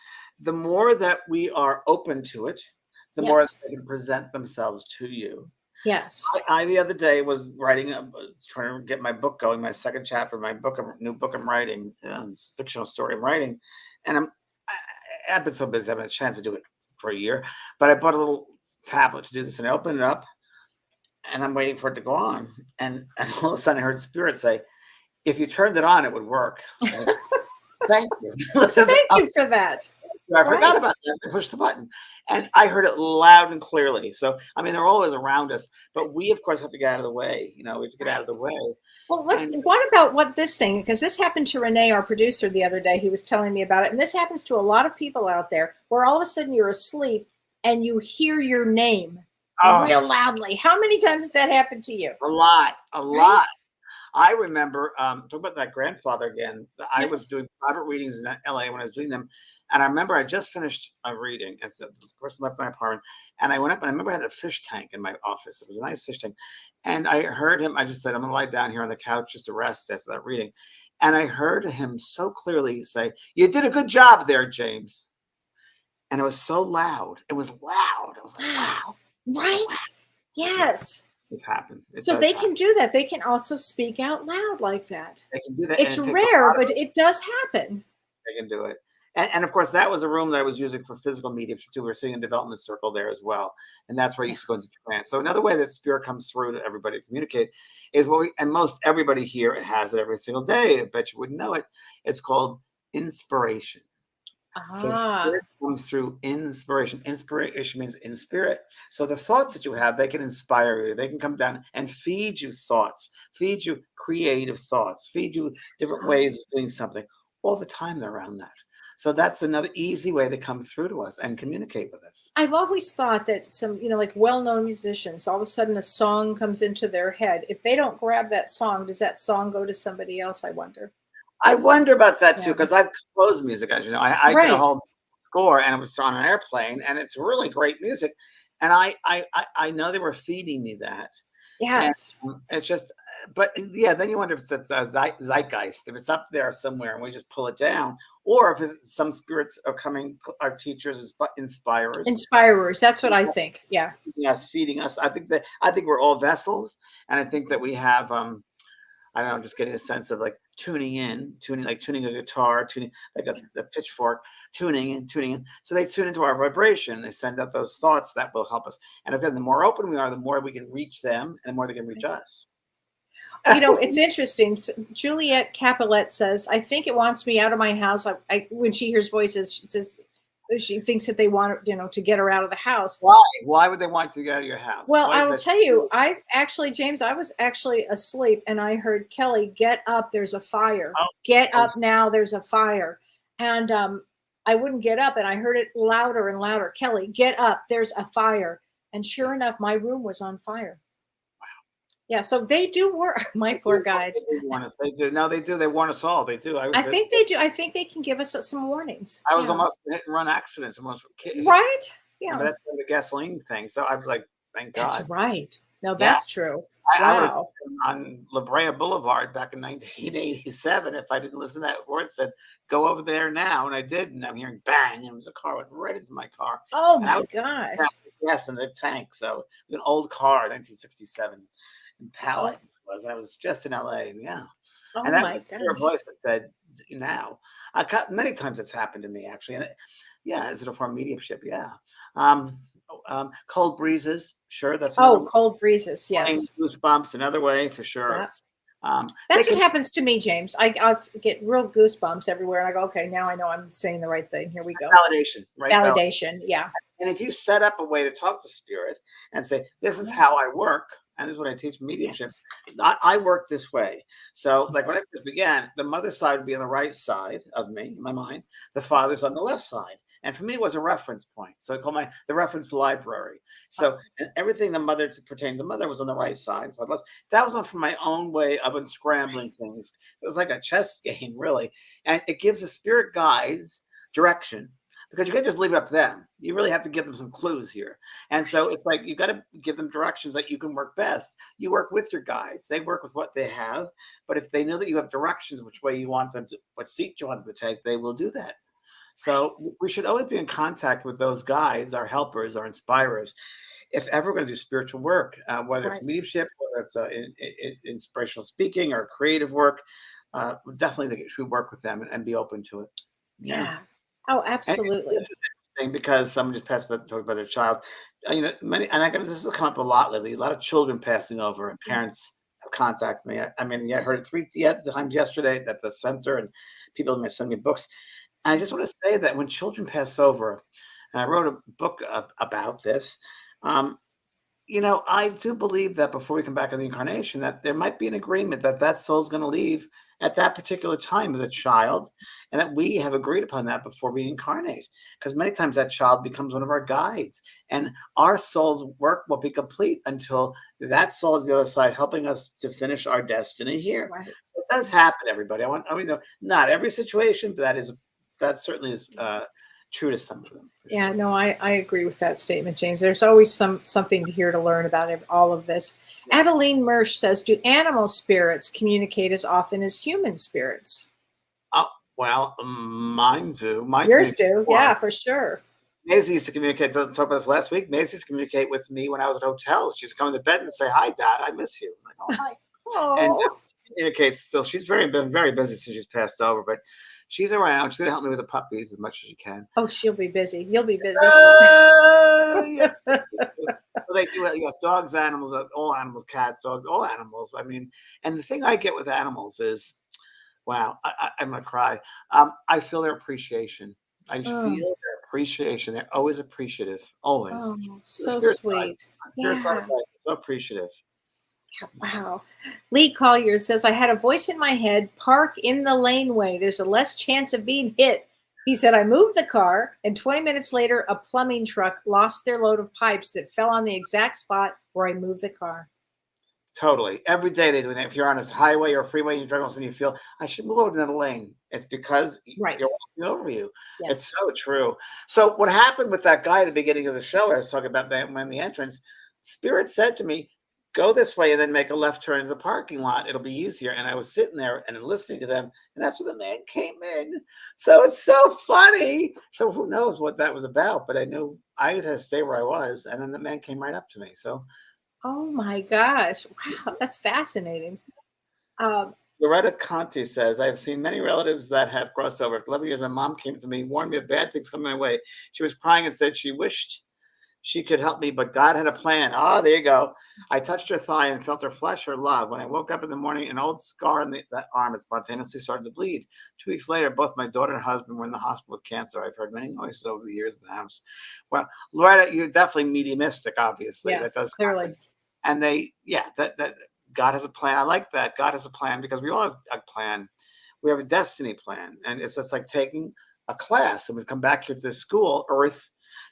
that we are open to it, the more they can present themselves to you. Yes. I the other day was trying to get my book going, my second chapter, new book I'm writing, fictional story I'm writing, and I've been so busy, I haven't had a chance to do it for a year. But I bought a little tablet to do this, and I opened it up, and I'm waiting for it to go on, and all of a sudden I heard Spirit say, "If you turned it on, it would work." Thank you. Thank you for that. I forgot Right. about that. I pushed the button, and I heard it loud and clearly. So, I mean, they're always around us, but we, of course, have to get out of the way. You know, we have to get out of the way. Well, And what about what this thing? Because this happened to Renee, our producer, the other day. He was telling me about it, and this happens to a lot of people out there, where all of a sudden you're asleep and you hear your name oh, real loudly. How many times has that happened to you? a lot, a Right? lot. I remember talk about that grandfather again. I Yeah. was doing private readings in LA when I was doing them, and I remember I just finished a reading, and so the person left my apartment, and I went up, and I remember I had a fish tank in my office. It was a nice fish tank, and I heard him. I just said, "I'm going to lie down here on the couch just to rest after that reading," and I heard him so clearly say, "You did a good job there, James," and it was so loud. It was loud. I was like, "Wow, Right? Yes. it happened. It So does they happen. can do that. They can also speak out loud like that. They can do that, It's and it takes a rare, lot of but it does happen. they can do it. And of course, that was a room that I was using for physical mediumship too. We were sitting in development circle there as well. And that's where I used to go into trance. So another way that spirit comes through to everybody to communicate is what and most everybody here has it every single day. I bet you wouldn't know it. It's called inspiration. So Ah, spirit comes through inspiration. Inspiration means in spirit. So the thoughts that you have, they can inspire you. They can come down and feed you thoughts, feed you creative thoughts, feed you different ways of doing something all the time. They're around that. So that's another easy way to come through to us and communicate with us. I've always thought that some, like well-known musicians, all of a sudden a song comes into their head. If they don't grab that song, does that song go to somebody else? I wonder. I wonder about that too, Yeah. because I've composed music, as you know. I did a Right. whole score and it was on an airplane and it's really great music. And I know they were feeding me that. And Yes. it's just, but yeah, then you wonder if it's a zeitgeist, if it's up there somewhere and we just pull it down, or if it's, some spirits are coming, our teachers, inspirers, Inspirers. That's what I think. Yeah. feeding us. I think we're all vessels, and I think that we have I don't know, just getting a sense of like tuning in, tuning a guitar, tuning like a pitchfork, tuning in. So they tune into our vibration. They send out those thoughts that will help us. And again, the more open we are, the more we can reach them, and the more they can reach us. It's interesting. Juliet Capulet says, I think it wants me out of my house. When she hears voices, she says she thinks that they want, to get her out of the house. Why? Why would they want to get out of your house? Well, Why I is will that? tell you, James, I was actually asleep and I heard, Kelly, get up, there's a fire. Oh, Get oh, up now, there's a fire. And I wouldn't get up and I heard it louder and louder. Kelly, get up, there's a fire. And sure enough, my room was on fire. Yeah, so they do work. My poor guides. They warn us. They do. No, they do. They warn us all. They do. I think they do. I think they can give us some warnings. I was Yeah. almost hit and run accidents. Almost hit. Right? Remember Yeah, that's the gasoline thing. So I was like, thank that's God. right. No, Yeah. that's true. I would have Wow. been on La Brea Boulevard back in 1987 if I didn't listen to that voice said, go over there now. And I did. And I'm hearing bang. And it was a car went right into my car. Oh And I my was gosh. yes, in the tank. So it was an old car, 1967. In Pallet it was. I was just in LA. And yeah. Oh And that my was a gosh. voice that said, now. I got many times it's happened to me actually. And yeah, is it a form of mediumship? Yeah. Cold breezes. Sure. That's another Oh, cold breezes. Yes. goosebumps, another way for sure. Yeah. They That's what can happens to me, James. I get real goosebumps everywhere. And I go, okay, now I know I'm saying the right thing. Here we go. validation, right? Validation. Yeah. And if you set up a way to talk to spirit and say, this is how I work, and this is what I teach mediumship, Yes. I work this way. So, like when I first began, the mother's side would be on the right side of me, in my mind. The father's on the left side. And for me, it was a reference point. So I call the reference library. So and everything the mother pertained to the mother was on the right side. That was from my own way of unscrambling things. It was like a chess game, really. And it gives the spirit guides direction, because you can't just leave it up to them. You really have to give them some clues here. And so it's like you've got to give them directions that you can work best. You work with your guides. They work with what they have. But if they know that you have directions which way you want them to, what seat you want them to take, they will do that. So we should always be in contact with those guides, our helpers, our inspirers, if ever we're going to do spiritual work, whether it's Right. mediumship, whether it's inspirational speaking or creative work. Definitely think we should work with them and be open to it. Yeah. Oh, And absolutely. this is interesting because someone just passed by talking about their child. Many, and I got this has come up a lot lately. A lot of children passing over, and parents have contacted me. I mean, I heard it 3 times yesterday at the center, and people have sent me books. And I just want to say that when children pass over, and I wrote a book about this, um, I do believe that before we come back in the incarnation, that there might be an agreement that that soul's going to leave at that particular time as a child, and that we have agreed upon that before we incarnate. Because many times that child becomes one of our guides, and our soul's work will be complete until that soul is the other side, helping us to finish our destiny here. Right. So it does happen, everybody. Not every situation, but that certainly is true to some of them. Yeah, Sure. no, I agree with that statement, James. There's always something here to learn about all of this. Adeline Mersch says, do animal spirits communicate as often as human spirits? Well, mine do. Mine Yours communicate do. more. Yeah, for sure. Maisie used to communicate. Talk about this last week. Maisie used to communicate with me when I was at hotels. She used to come to bed and say, "Hi, Dad. I miss you." I'm like, "Oh, hi." And Oh, she communicates still. She's been very busy since she's passed over, but she's around. She's gonna help me with the puppies as much as she can. oh, she'll be busy. You'll be busy. Yes. They do. Yes, dogs, animals, all animals, cats, dogs, all animals. I mean, and the thing I get with animals is, wow, I'm gonna cry. I feel their appreciation. I just Oh, feel their appreciation. They're always appreciative, always. oh, The so spirit side, sweet. spirit side of Yeah. life is so appreciative. Wow. Lee Collier says, I had a voice in my head, park in the laneway. There's a less chance of being hit. He said, I moved the car, and 20 minutes later, a plumbing truck lost their load of pipes that fell on the exact spot where I moved the car. Totally. Every day they do that. If you're on a highway or a freeway and you're driving and you feel, I should move over to another lane. It's because Right. they're walking over you. Yes. It's so true. So what happened with that guy at the beginning of the show, I was talking about that when the entrance, Spirit said to me, go this way and then make a left turn into the parking lot. It'll be easier. And I was sitting there and listening to them. And that's when the man came in. So it's so funny. So who knows what that was about? But I knew I had to stay where I was. And then the man came right up to me. So Oh my gosh. Wow. That's fascinating. Loretta Conti says, I've seen many relatives that have crossed over. 11 years, my mom came to me, warned me of bad things coming my way. She was crying and said she wished she could help me, but God had a plan. Oh, there you go. I touched her thigh and felt her flesh, her love. When I woke up in the morning, an old scar on that arm had spontaneously started to bleed. 2 weeks later, both my daughter and husband were in the hospital with cancer. I've heard many noises over the years in the house. Well, Loretta, you're definitely mediumistic, obviously. Yeah, that does clearly. happen. And that God has a plan. I like that. God has a plan because we all have a plan. We have a destiny plan. And it's like taking a class. And we've come back here to this school, Earth,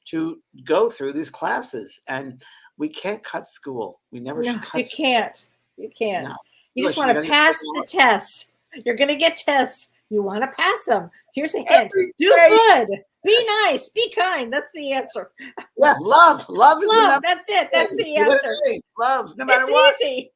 to go through these classes. And we can't cut school. We never No, should cut you can't. You can't. No. You just Listen, want you to gotta pass the tests. You're going to get tests. You want to pass them. Here's a hint. Every Do day. good. Be Yes. nice. Be kind. That's the answer. Yeah, love. Love is Love. enough. That's it. That's the You know what I answer. mean? Love, no matter It's what. easy.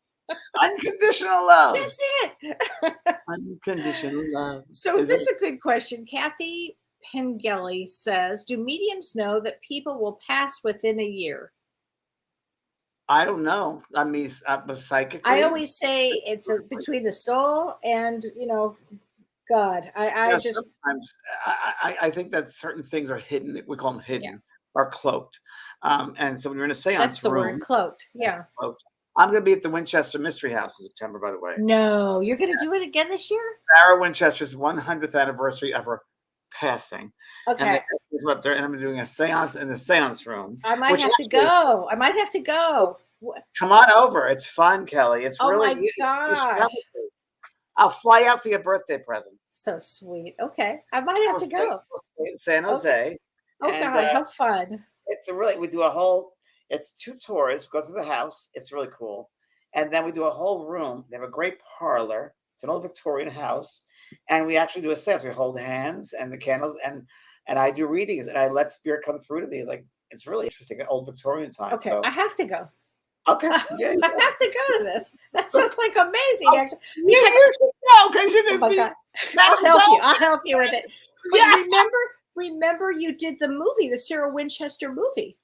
Unconditional love. That's it. Unconditional love. So Is this it? is a good question. Kathy Pengelly says, do mediums know that people will pass within a year? I don't know. I mean, psychically. I always say it's between the soul and, God. I just, sometimes I think that certain things are hidden. We call them hidden or cloaked. And so when you're in a seance that's the room, word, cloaked. Yeah. cloaked. I'm going to be at the Winchester Mystery House in September, by the way. No, you're going to do it again this year? Sarah Winchester's 100th anniversary of her passing. Okay. And up there, and I'm doing a seance in the seance room. I might which have to actually- go. I might have to go. Come on over. It's fun, Kelly. It's Oh really my you should come gosh. with me. I'll fly out for your birthday present. So sweet. Okay. I might have to go. We'll stay in San Jose. Oh And, God, how fun. we do a whole, it's 2 tours, go to the house. It's really cool. And then we do a whole room. They have a great parlor. It's an old Victorian house. And we actually do a seance. We hold hands and the candles and I do readings and I let spirit come through to me. Like, it's really interesting, old Victorian time. Okay. So, I have to go. okay. Yeah, I have to go to this. That sounds like amazing, actually. you should go because you're Oh going my to be. God. I'll help you with it. But Yeah. remember you did the movie, the Sarah Winchester movie.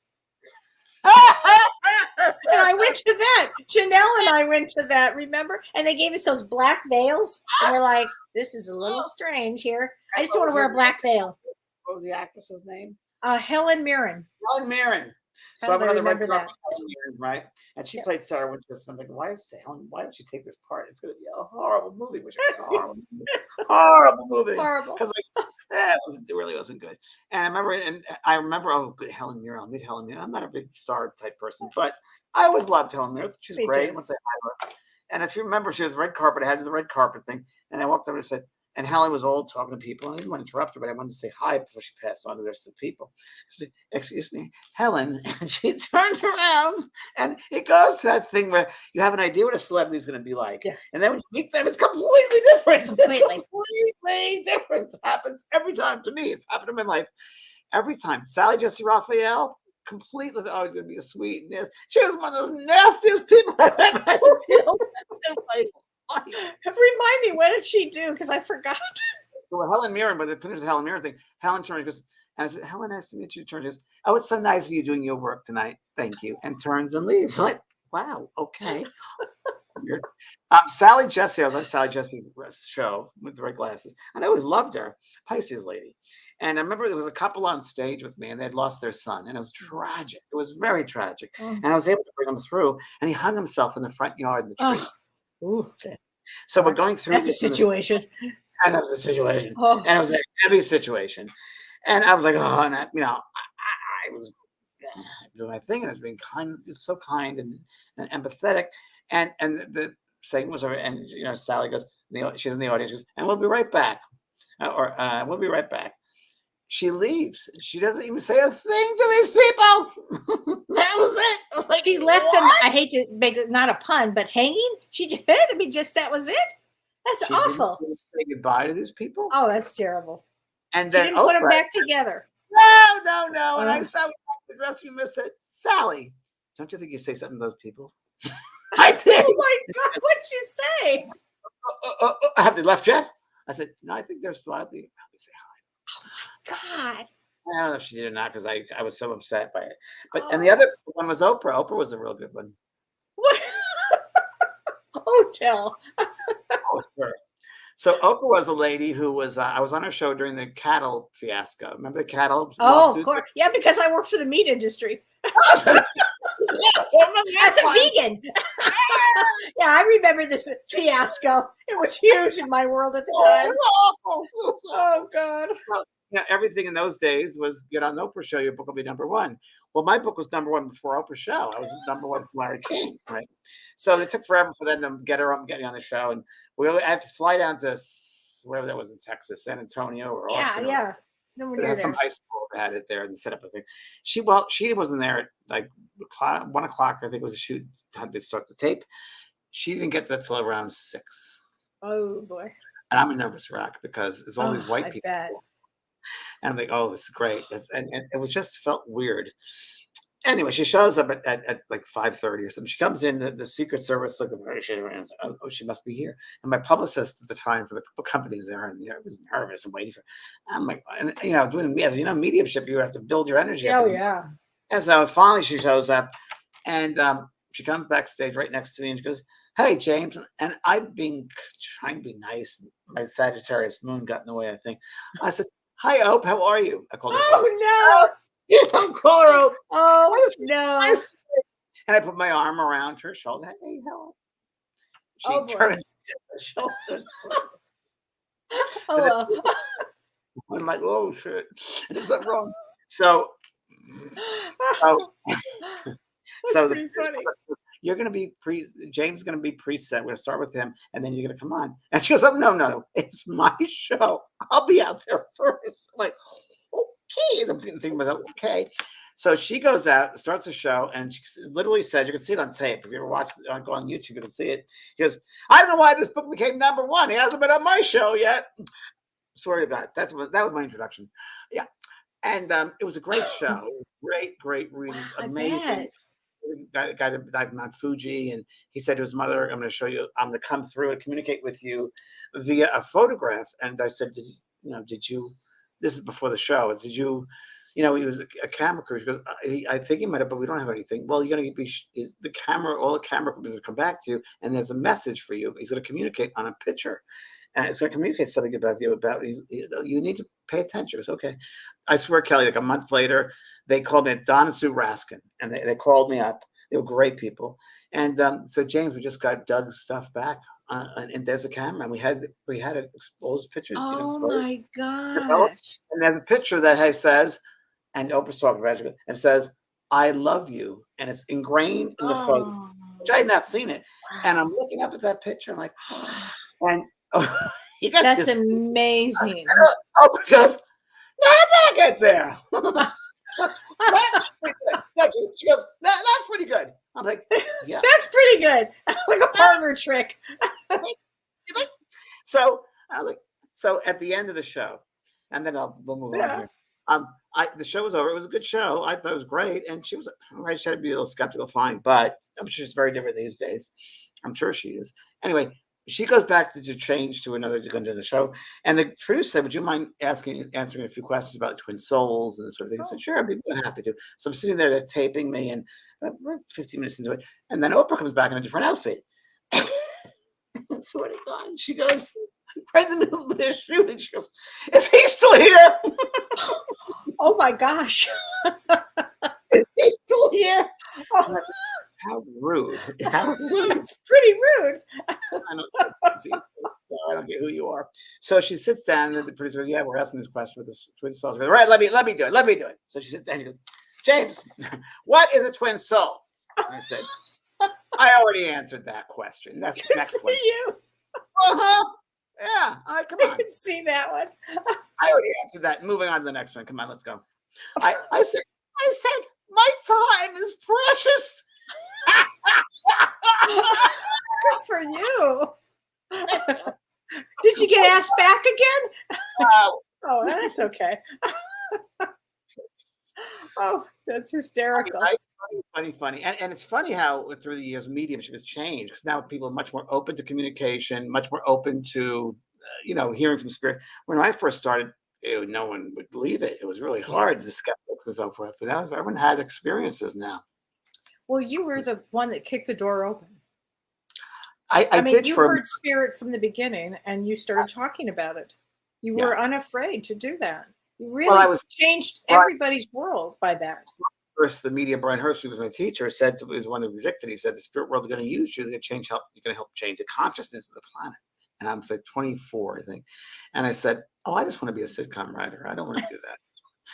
And I went to that. Janelle and I went to that, remember? And they gave us those black veils. And we're like, this is a little strange here. I just don't want to wear a black veil. What was the actress's name? Helen Mirren. Helen Mirren. How So I'm did I another red remember carpet that? Helen Mirren, right? And she Yeah. played Sarah Winchester. I'm like, why would she take this part? It's going to be a horrible movie, which is a horrible movie. Horrible movie. Horrible. Because It really wasn't good. And I remember, oh, good, Helen Mirren. I'll meet Helen Mirren. I'm not a big star type person, but I always loved Helen Mirren. She's Me great. too. I want to say hi to her. And if you remember, she was red carpet. I had the red carpet thing. And I walked over and said, and Helen was old talking to people. And I didn't want to interrupt her, but I wanted to say hi before she passed on to the rest of the people. I said, excuse me, Helen. And she turned around. And it goes to that thing where you have an idea what a celebrity is going to be like. Yeah. And then when you meet them, it's completely different. Completely. It's completely different. It happens every time to me. It's happened in my life. Every time. Sally Jesse Raphael, completely always going to be a sweet. She was one of those nastiest people I've ever had to deal with in my life. Remind me, what did she do? Because I forgot. So Helen Mirren, but they finished the Helen Mirren thing. Helen turned and goes, and I said, Helen, nice to meet you. Turns and goes, oh, it's so nice of you doing your work tonight. Thank you. And turns and leaves. I'm like, wow, okay. Weird. Sally Jesse, I was on Sally Jesse's show with the red glasses, and I always loved her, Pisces lady. And I remember there was a couple on stage with me, and they'd lost their son, and it was tragic. It was very tragic. And I was able to bring him through, and he hung himself in the front yard in the tree. Ooh, so we're going through. That's a situation. And that was a situation. Oh. And it was a heavy situation. And I was like, oh, and I was doing my thing, and I was being kind, so kind and empathetic. And the segment was over, and Sally goes, she's in the audience, goes, and we'll be right back. We'll be right back. She leaves. She doesn't even say a thing to these people. That was it. I was like, she left what? them. I hate to make it not a pun, but hanging. She did. I mean, just that was it. That's She awful. didn't say goodbye to these people. Oh, that's terrible. And She then didn't put them Oprah back together. No. And I sat with the dressing room and said, Sally, don't you think you say something to those people? I did. Oh my God, what'd she say? Have they left yet? I said, no, I think they're still out there. Probably say hi. God. I don't know if she did or not, because I was so upset by it. But and the other one was Oprah. Oprah was a real good one. What? Oh, tell. Oh, sure. So Oprah was a lady who was I was on her show during the cattle fiasco. Remember the cattle? Oh, of course. Yeah, because I work for the meat industry. Yes, As a vegan. Yeah, I remember this fiasco. It was huge in my world at the time. It was awful. Oh, God. Everything in those days was get on Oprah's show, your book will be number one. Well, my book was number one before Oprah's show. I was number one for Larry King, right? So it took forever for them to get me on the show. And I had to fly down to wherever that was in Texas, San Antonio or Austin. Yeah. Nowhere near Some there. high school that had it there and set up a thing. She wasn't there at like 1 o'clock, I think was the shoot time to start the tape. She didn't get that till around 6. Oh, boy. And I'm a nervous wreck because there's all these white I people. bet. And I'm like, oh, this is great. And it was just felt weird. Anyway, she shows up at like 5:30 or something. She comes in, the Secret Service looked at her, and oh, she must be here. And my publicist at the time for the company's there, and I was nervous and waiting for. I'm like, and doing as mediumship, you have to build your energy. Oh, yeah. And so finally she shows up, and she comes backstage right next to me, and she goes, hey, James. And I've been trying to be nice. My Sagittarius moon got in the way, I think. I said, hi, Ope, how are you? I called her. Oh, no. You don't call her Ope. Oh, no. And I put my arm around her shoulder. Hey, hello. She turns to her shoulder. Oh, well. I'm like, oh, shit. Is that wrong? So Pretty funny. You're going to be James is going to be preset. We're going to start with him, and then you're going to come on. And she goes, oh, no. It's my show. I'll be out there first. I'm like, okay. I'm thinking to myself, okay. So she goes out, starts the show, and she literally said, you can see it on tape. If you ever watch it, go on YouTube, you can see it. She goes, I don't know why this book became number one. He hasn't been on my show yet. Swear to God. That was my introduction. Yeah. And it was a great show. Great readings. Amazing. Guy that died on Fuji, and he said to his mother, I'm going to show you, I'm going to come through and communicate with you via a photograph. And I said, did you, this is before the show, did you, he was a camera crew. He goes, I think he might have, but we don't have anything. Well, you're going to be, the camera, all the camera crews will come back to you, and there's a message for you. He's going to communicate on a picture. And it's going to communicate something about you, you need to pay attention. It's okay. I swear, Kelly, like a month later, they called me, Don and Sue Raskin, and they called me up. They were great people. And so, James, we just got Doug's stuff back and there's a camera, and we had it exposed pictures, Oh exposed, my developed, gosh. and there's a picture that says, and Oprah's talking about it, and it says, "I love you," and it's ingrained in the photo, Oh, which I had not seen it, and I'm wow. looking up at that picture, I'm like, and you guys That's just amazing. Oprah goes, "How did that get there?" That's pretty good. Thank you. She goes, that's pretty good. I'm like, yeah. That's pretty good. Like a partner trick. You think? So I was like, so at the end of the show, and then we'll move on Yeah. here. The show was over. It was a good show. I thought it was great, and she was right. She had to be a little skeptical, fine, but I'm sure she's very different these days. I'm sure she is. Anyway, she goes back to change to another to go into the show, and the producer said, "Would you mind answering a few questions about twin souls and this sort of thing?" I said, "Sure, I'd be more than happy to." So I'm sitting there, they're taping me, and we're 15 minutes into it, and then Oprah comes back in a different outfit. Swear to God, she goes right in the middle of their shoot, and she goes, "Is he still here? Oh my gosh. Is he still here?" Oh, How rude! How rude! it's pretty rude. I know it's so I don't get who you are. So she sits down, and the producer goes, "Yeah, we're asking this question with this twin soul." She goes, "Right, let me do it. Let me do it." So she sits down and she goes, "James, what is a twin soul?" And I said, "I already answered that question. That's the Good next for one." you. Uh-huh. Yeah. All right, come I on. can see that one. I already answered that. Moving on to the next one. Come on, let's go. I said, my time is precious. Good for you. Did you get asked back again? Oh, that's okay. Oh, that's hysterical. Funny. And it's funny how through the years mediumship has changed because now people are much more open to communication, much more open to, hearing from spirit. When I first started, no one would believe it. It was really hard, the skeptics and so forth. And now everyone had experiences now. Well, you were the one that kicked the door open. I mean, did you for heard spirit from the beginning and you started talking about it. You were unafraid to do that. You really changed everybody's world by that. First, the media, Brian Hurst, who was my teacher, said, he was one who predicted, he said, the spirit world is going to use you. You're going to help change the consciousness of the planet. And I was like 24, I think. And I said, "Oh, I just want to be a sitcom writer. I don't want to do that."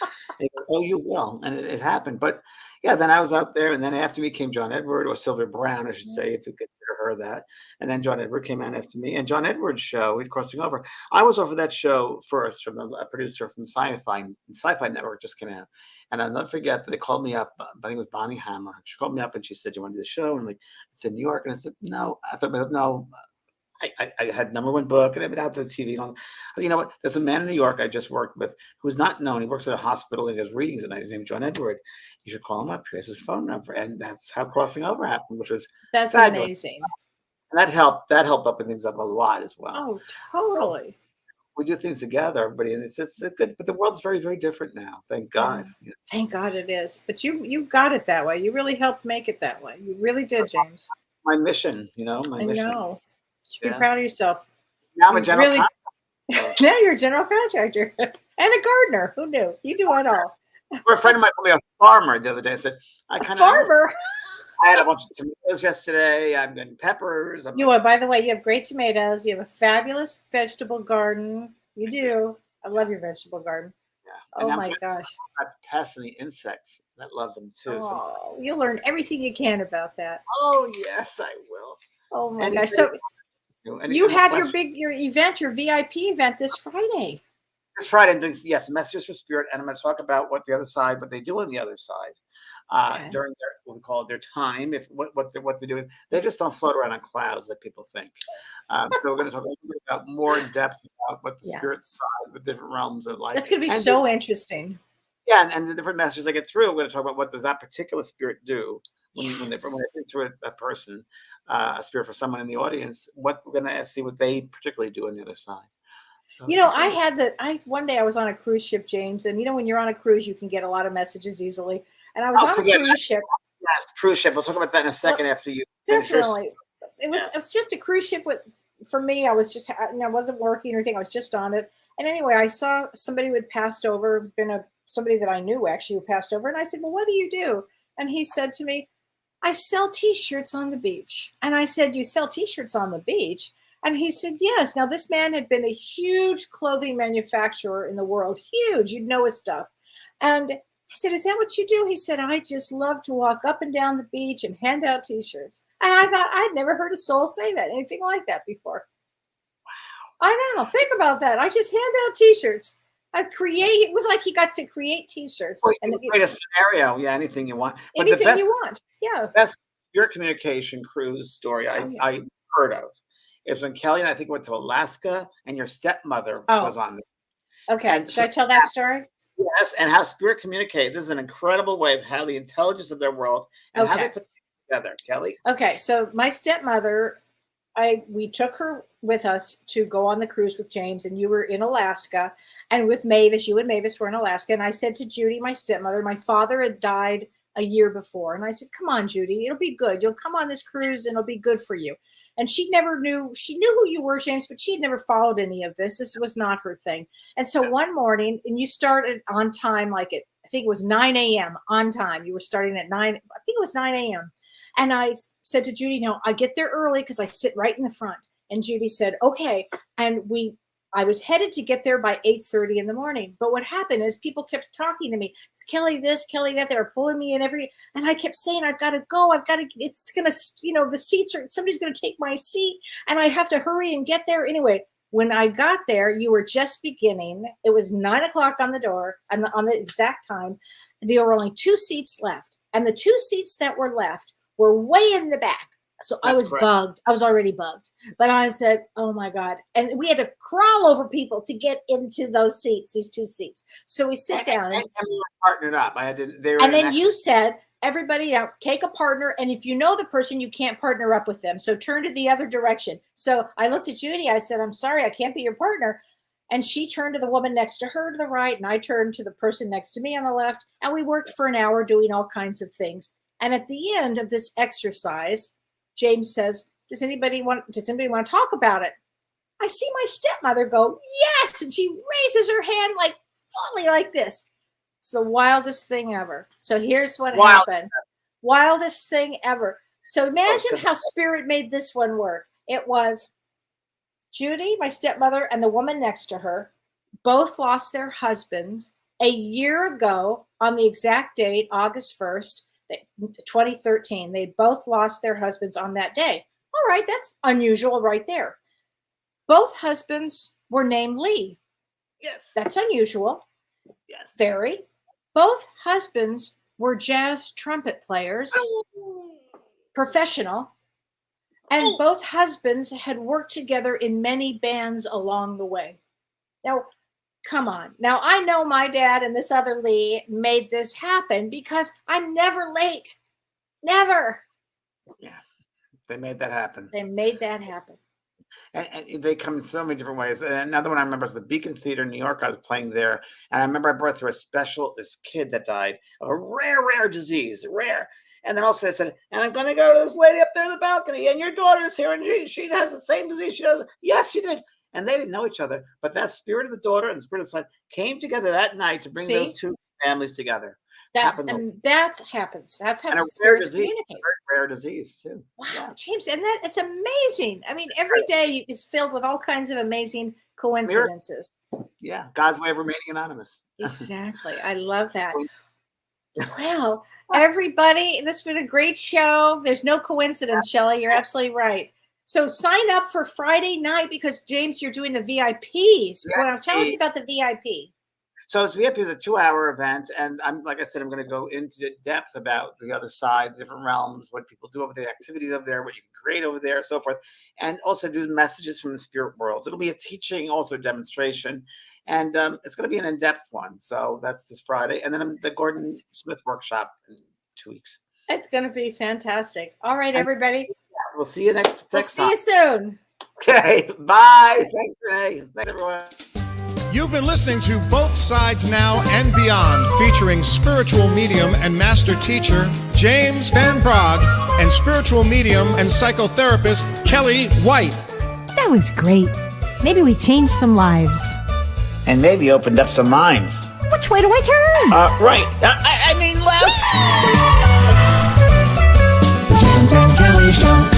And he goes, "Oh, you will." And it happened. But yeah, then I was out there. And then after me came John Edward, or Sylvia Brown, I should say, if you consider her that. And then John Edward came out after me. And John Edward's show, we'd crossing over. I was over that show first from a producer from Sci-Fi Network just came out. And I'll never forget that they called me up. I think it was Bonnie Hammer. She called me up and she said, "You want to do the show?" And like, it's in New York. And I said, "No." I thought, "No." I had #1 book and I've been out to the TV. But you know what? There's a man in New York I just worked with who's not known. He works at a hospital and does readings at night. His name is John Edward. You should call him up. Here's his phone number. And that's how crossing over happened, which was That's fabulous. amazing. And that helped open things up a lot as well. Oh, totally. We do things together, everybody, and it's good. But the world's very, very different now. Thank God. Yeah. Thank God it is. But you got it that way. You really helped make it that way. You really did, James. My mission, my mission. I know. You should be proud of yourself. Now I'm a general contractor. Now you're a general contractor and a gardener. Who knew? You do it all. Or a friend of mine called me a farmer the other day. I said, farmer. I had a bunch of tomatoes yesterday. I'm getting peppers. By the way, you have great tomatoes. You have a fabulous vegetable garden. You do. I love your vegetable garden. Yeah. Oh my gosh. Pests and the insects that love them too. Oh, you'll learn everything you can about that. Oh yes, I will. Oh my gosh. So you have your event, your VIP event this Friday. This Friday, I'm doing Messages for Spirit, and I'm going to talk about what they do on the other side during their, what we call it, their time. If what they're doing, they just don't float around on clouds like people think. So we're going to talk a little bit about more in depth about what the spirit side, with different realms of life. That's going to be so interesting. Yeah, and the different messages I get through. We're going to talk about what does that particular spirit do when they think through a person, a spirit for someone in the audience. What we're going to see what they particularly do on the other side. So, one day I was on a cruise ship, James, and when you're on a cruise, you can get a lot of messages easily. And I was on a cruise ship. Yes, cruise ship. We'll talk about that in a second after you. Definitely. It was just a cruise ship for me. I was just, I wasn't working or anything. I was just on it. And anyway, I saw somebody who had passed over, somebody that I knew actually who passed over. And I said, "Well, what do you do?" And he said to me, "I sell T-shirts on the beach." And I said, "You sell T-shirts on the beach?" And he said, yes. Now, this man had been a huge clothing manufacturer in the world. Huge. You'd know his stuff. And I said, is that what you do? He said, I just love to walk up and down the beach and hand out T-shirts. And I thought, I'd never heard a soul say that, anything like that before. Wow. I know. Think about that. I just hand out T-shirts. It was like he got to create T-shirts. Well, you can create a scenario. Yeah, anything you want. But anything the best, you want. Yeah. The best your communication cruise story I heard of is when Kellee and I think went to Alaska and your stepmother was on there. Okay. And Should I tell that story? Yes, and how spirit communicate. This is an incredible way of how the intelligence of their world and how they put it together. Kellee? Okay, so my stepmother, we took her with us to go on the cruise with James, and you were in Alaska, and with Mavis, you and Mavis were in Alaska, and I said to Judy, my stepmother, my father had died a year before, and I said, come on, Judy, it'll be good. You'll come on this cruise, and it'll be good for you. And she knew who you were, James, but she had never followed any of this. This was not her thing. And so one morning, and you started on time, I think it was 9 a.m. on time. You were starting at 9, I think it was 9 a.m. And I said to Judy, no, I get there early because I sit right in the front. And Judy said, okay. And I was headed to get there by 8:30 in the morning. But what happened is people kept talking to me. It's Kellee this, Kellee that. They were pulling me in and I kept saying, I've got to go. It's going to, the seats somebody's going to take my seat and I have to hurry and get there. Anyway, when I got there, you were just beginning. It was 9 o'clock on the door and on the exact time. There were only 2 seats left. And the 2 seats that were left were way in the back. So I was bugged. I was already bugged. But I said, oh, my God. And we had to crawl over people to get into those seats, these 2 seats. So we sit down. And we were partnered up. And then you said, everybody out, take a partner. And if you know the person, you can't partner up with them. So turn to the other direction. So I looked at Judy. I said, I'm sorry, I can't be your partner. And she turned to the woman next to her to the right. And I turned to the person next to me on the left. And we worked for an hour doing all kinds of things. And at the end of this exercise, James says, does anybody want to talk about it? I see my stepmother go, yes. And she raises her hand fully like this. It's the wildest thing ever. So here's what happened. Wildest thing ever. So imagine how spirit made this one work. It was Judy, my stepmother, and the woman next to her both lost their husbands a year ago on the exact date, August 1st. 2013. They both lost their husbands on that day. All right, that's unusual right there. Both husbands were named Lee. Yes. That's unusual. Yes. Very. Both husbands were jazz trumpet players, professional, and both husbands had worked together in many bands along the way. Now, come on. Now, I know my dad and this other Lee made this happen because I'm never late. Never. Yeah. They made that happen. They made that happen. And they come in so many different ways. And another one I remember was the Beacon Theater in New York. I was playing there. And I remember I brought through this kid that died of a rare disease, rare. And then also I said, and I'm going to go to this lady up there in the balcony. And your daughter's here. And she has the same disease she does. Yes, she did. And they didn't know each other, but that spirit of the daughter and the spirit of the son came together that night to bring those 2 families together. That happens. That's how spirits communicate. Very rare disease too. Wow, James, and it's amazing. I mean, every day is filled with all kinds of amazing coincidences. Yeah, God's way of remaining anonymous. Exactly. I love that. Well, everybody, this has been a great show. There's no coincidence, Shelley. You're absolutely right. So sign up for Friday night because, James, you're doing the VIPs. Well, tell us about the VIP. So it's VIP is a 2-hour event. And I'm going to go into depth about the other side, the different realms, what people do over there, activities over there, what you can create over there, so forth. And also do messages from the spirit worlds. It'll be a teaching, also a demonstration. And it's going to be an in-depth one. So that's this Friday. And then the Gordon Smith workshop in 2 weeks. It's going to be fantastic. All right, everybody. We'll see you next time. See you soon. Okay, bye. Thanks, Renee. Thanks, everyone. You've been listening to Both Sides Now and Beyond, featuring spiritual medium and master teacher James Van Praagh and spiritual medium and psychotherapist Kellee White. That was great. Maybe we changed some lives. And maybe opened up some minds. Which way do I turn? Right. I mean left. The James and Kellee Show.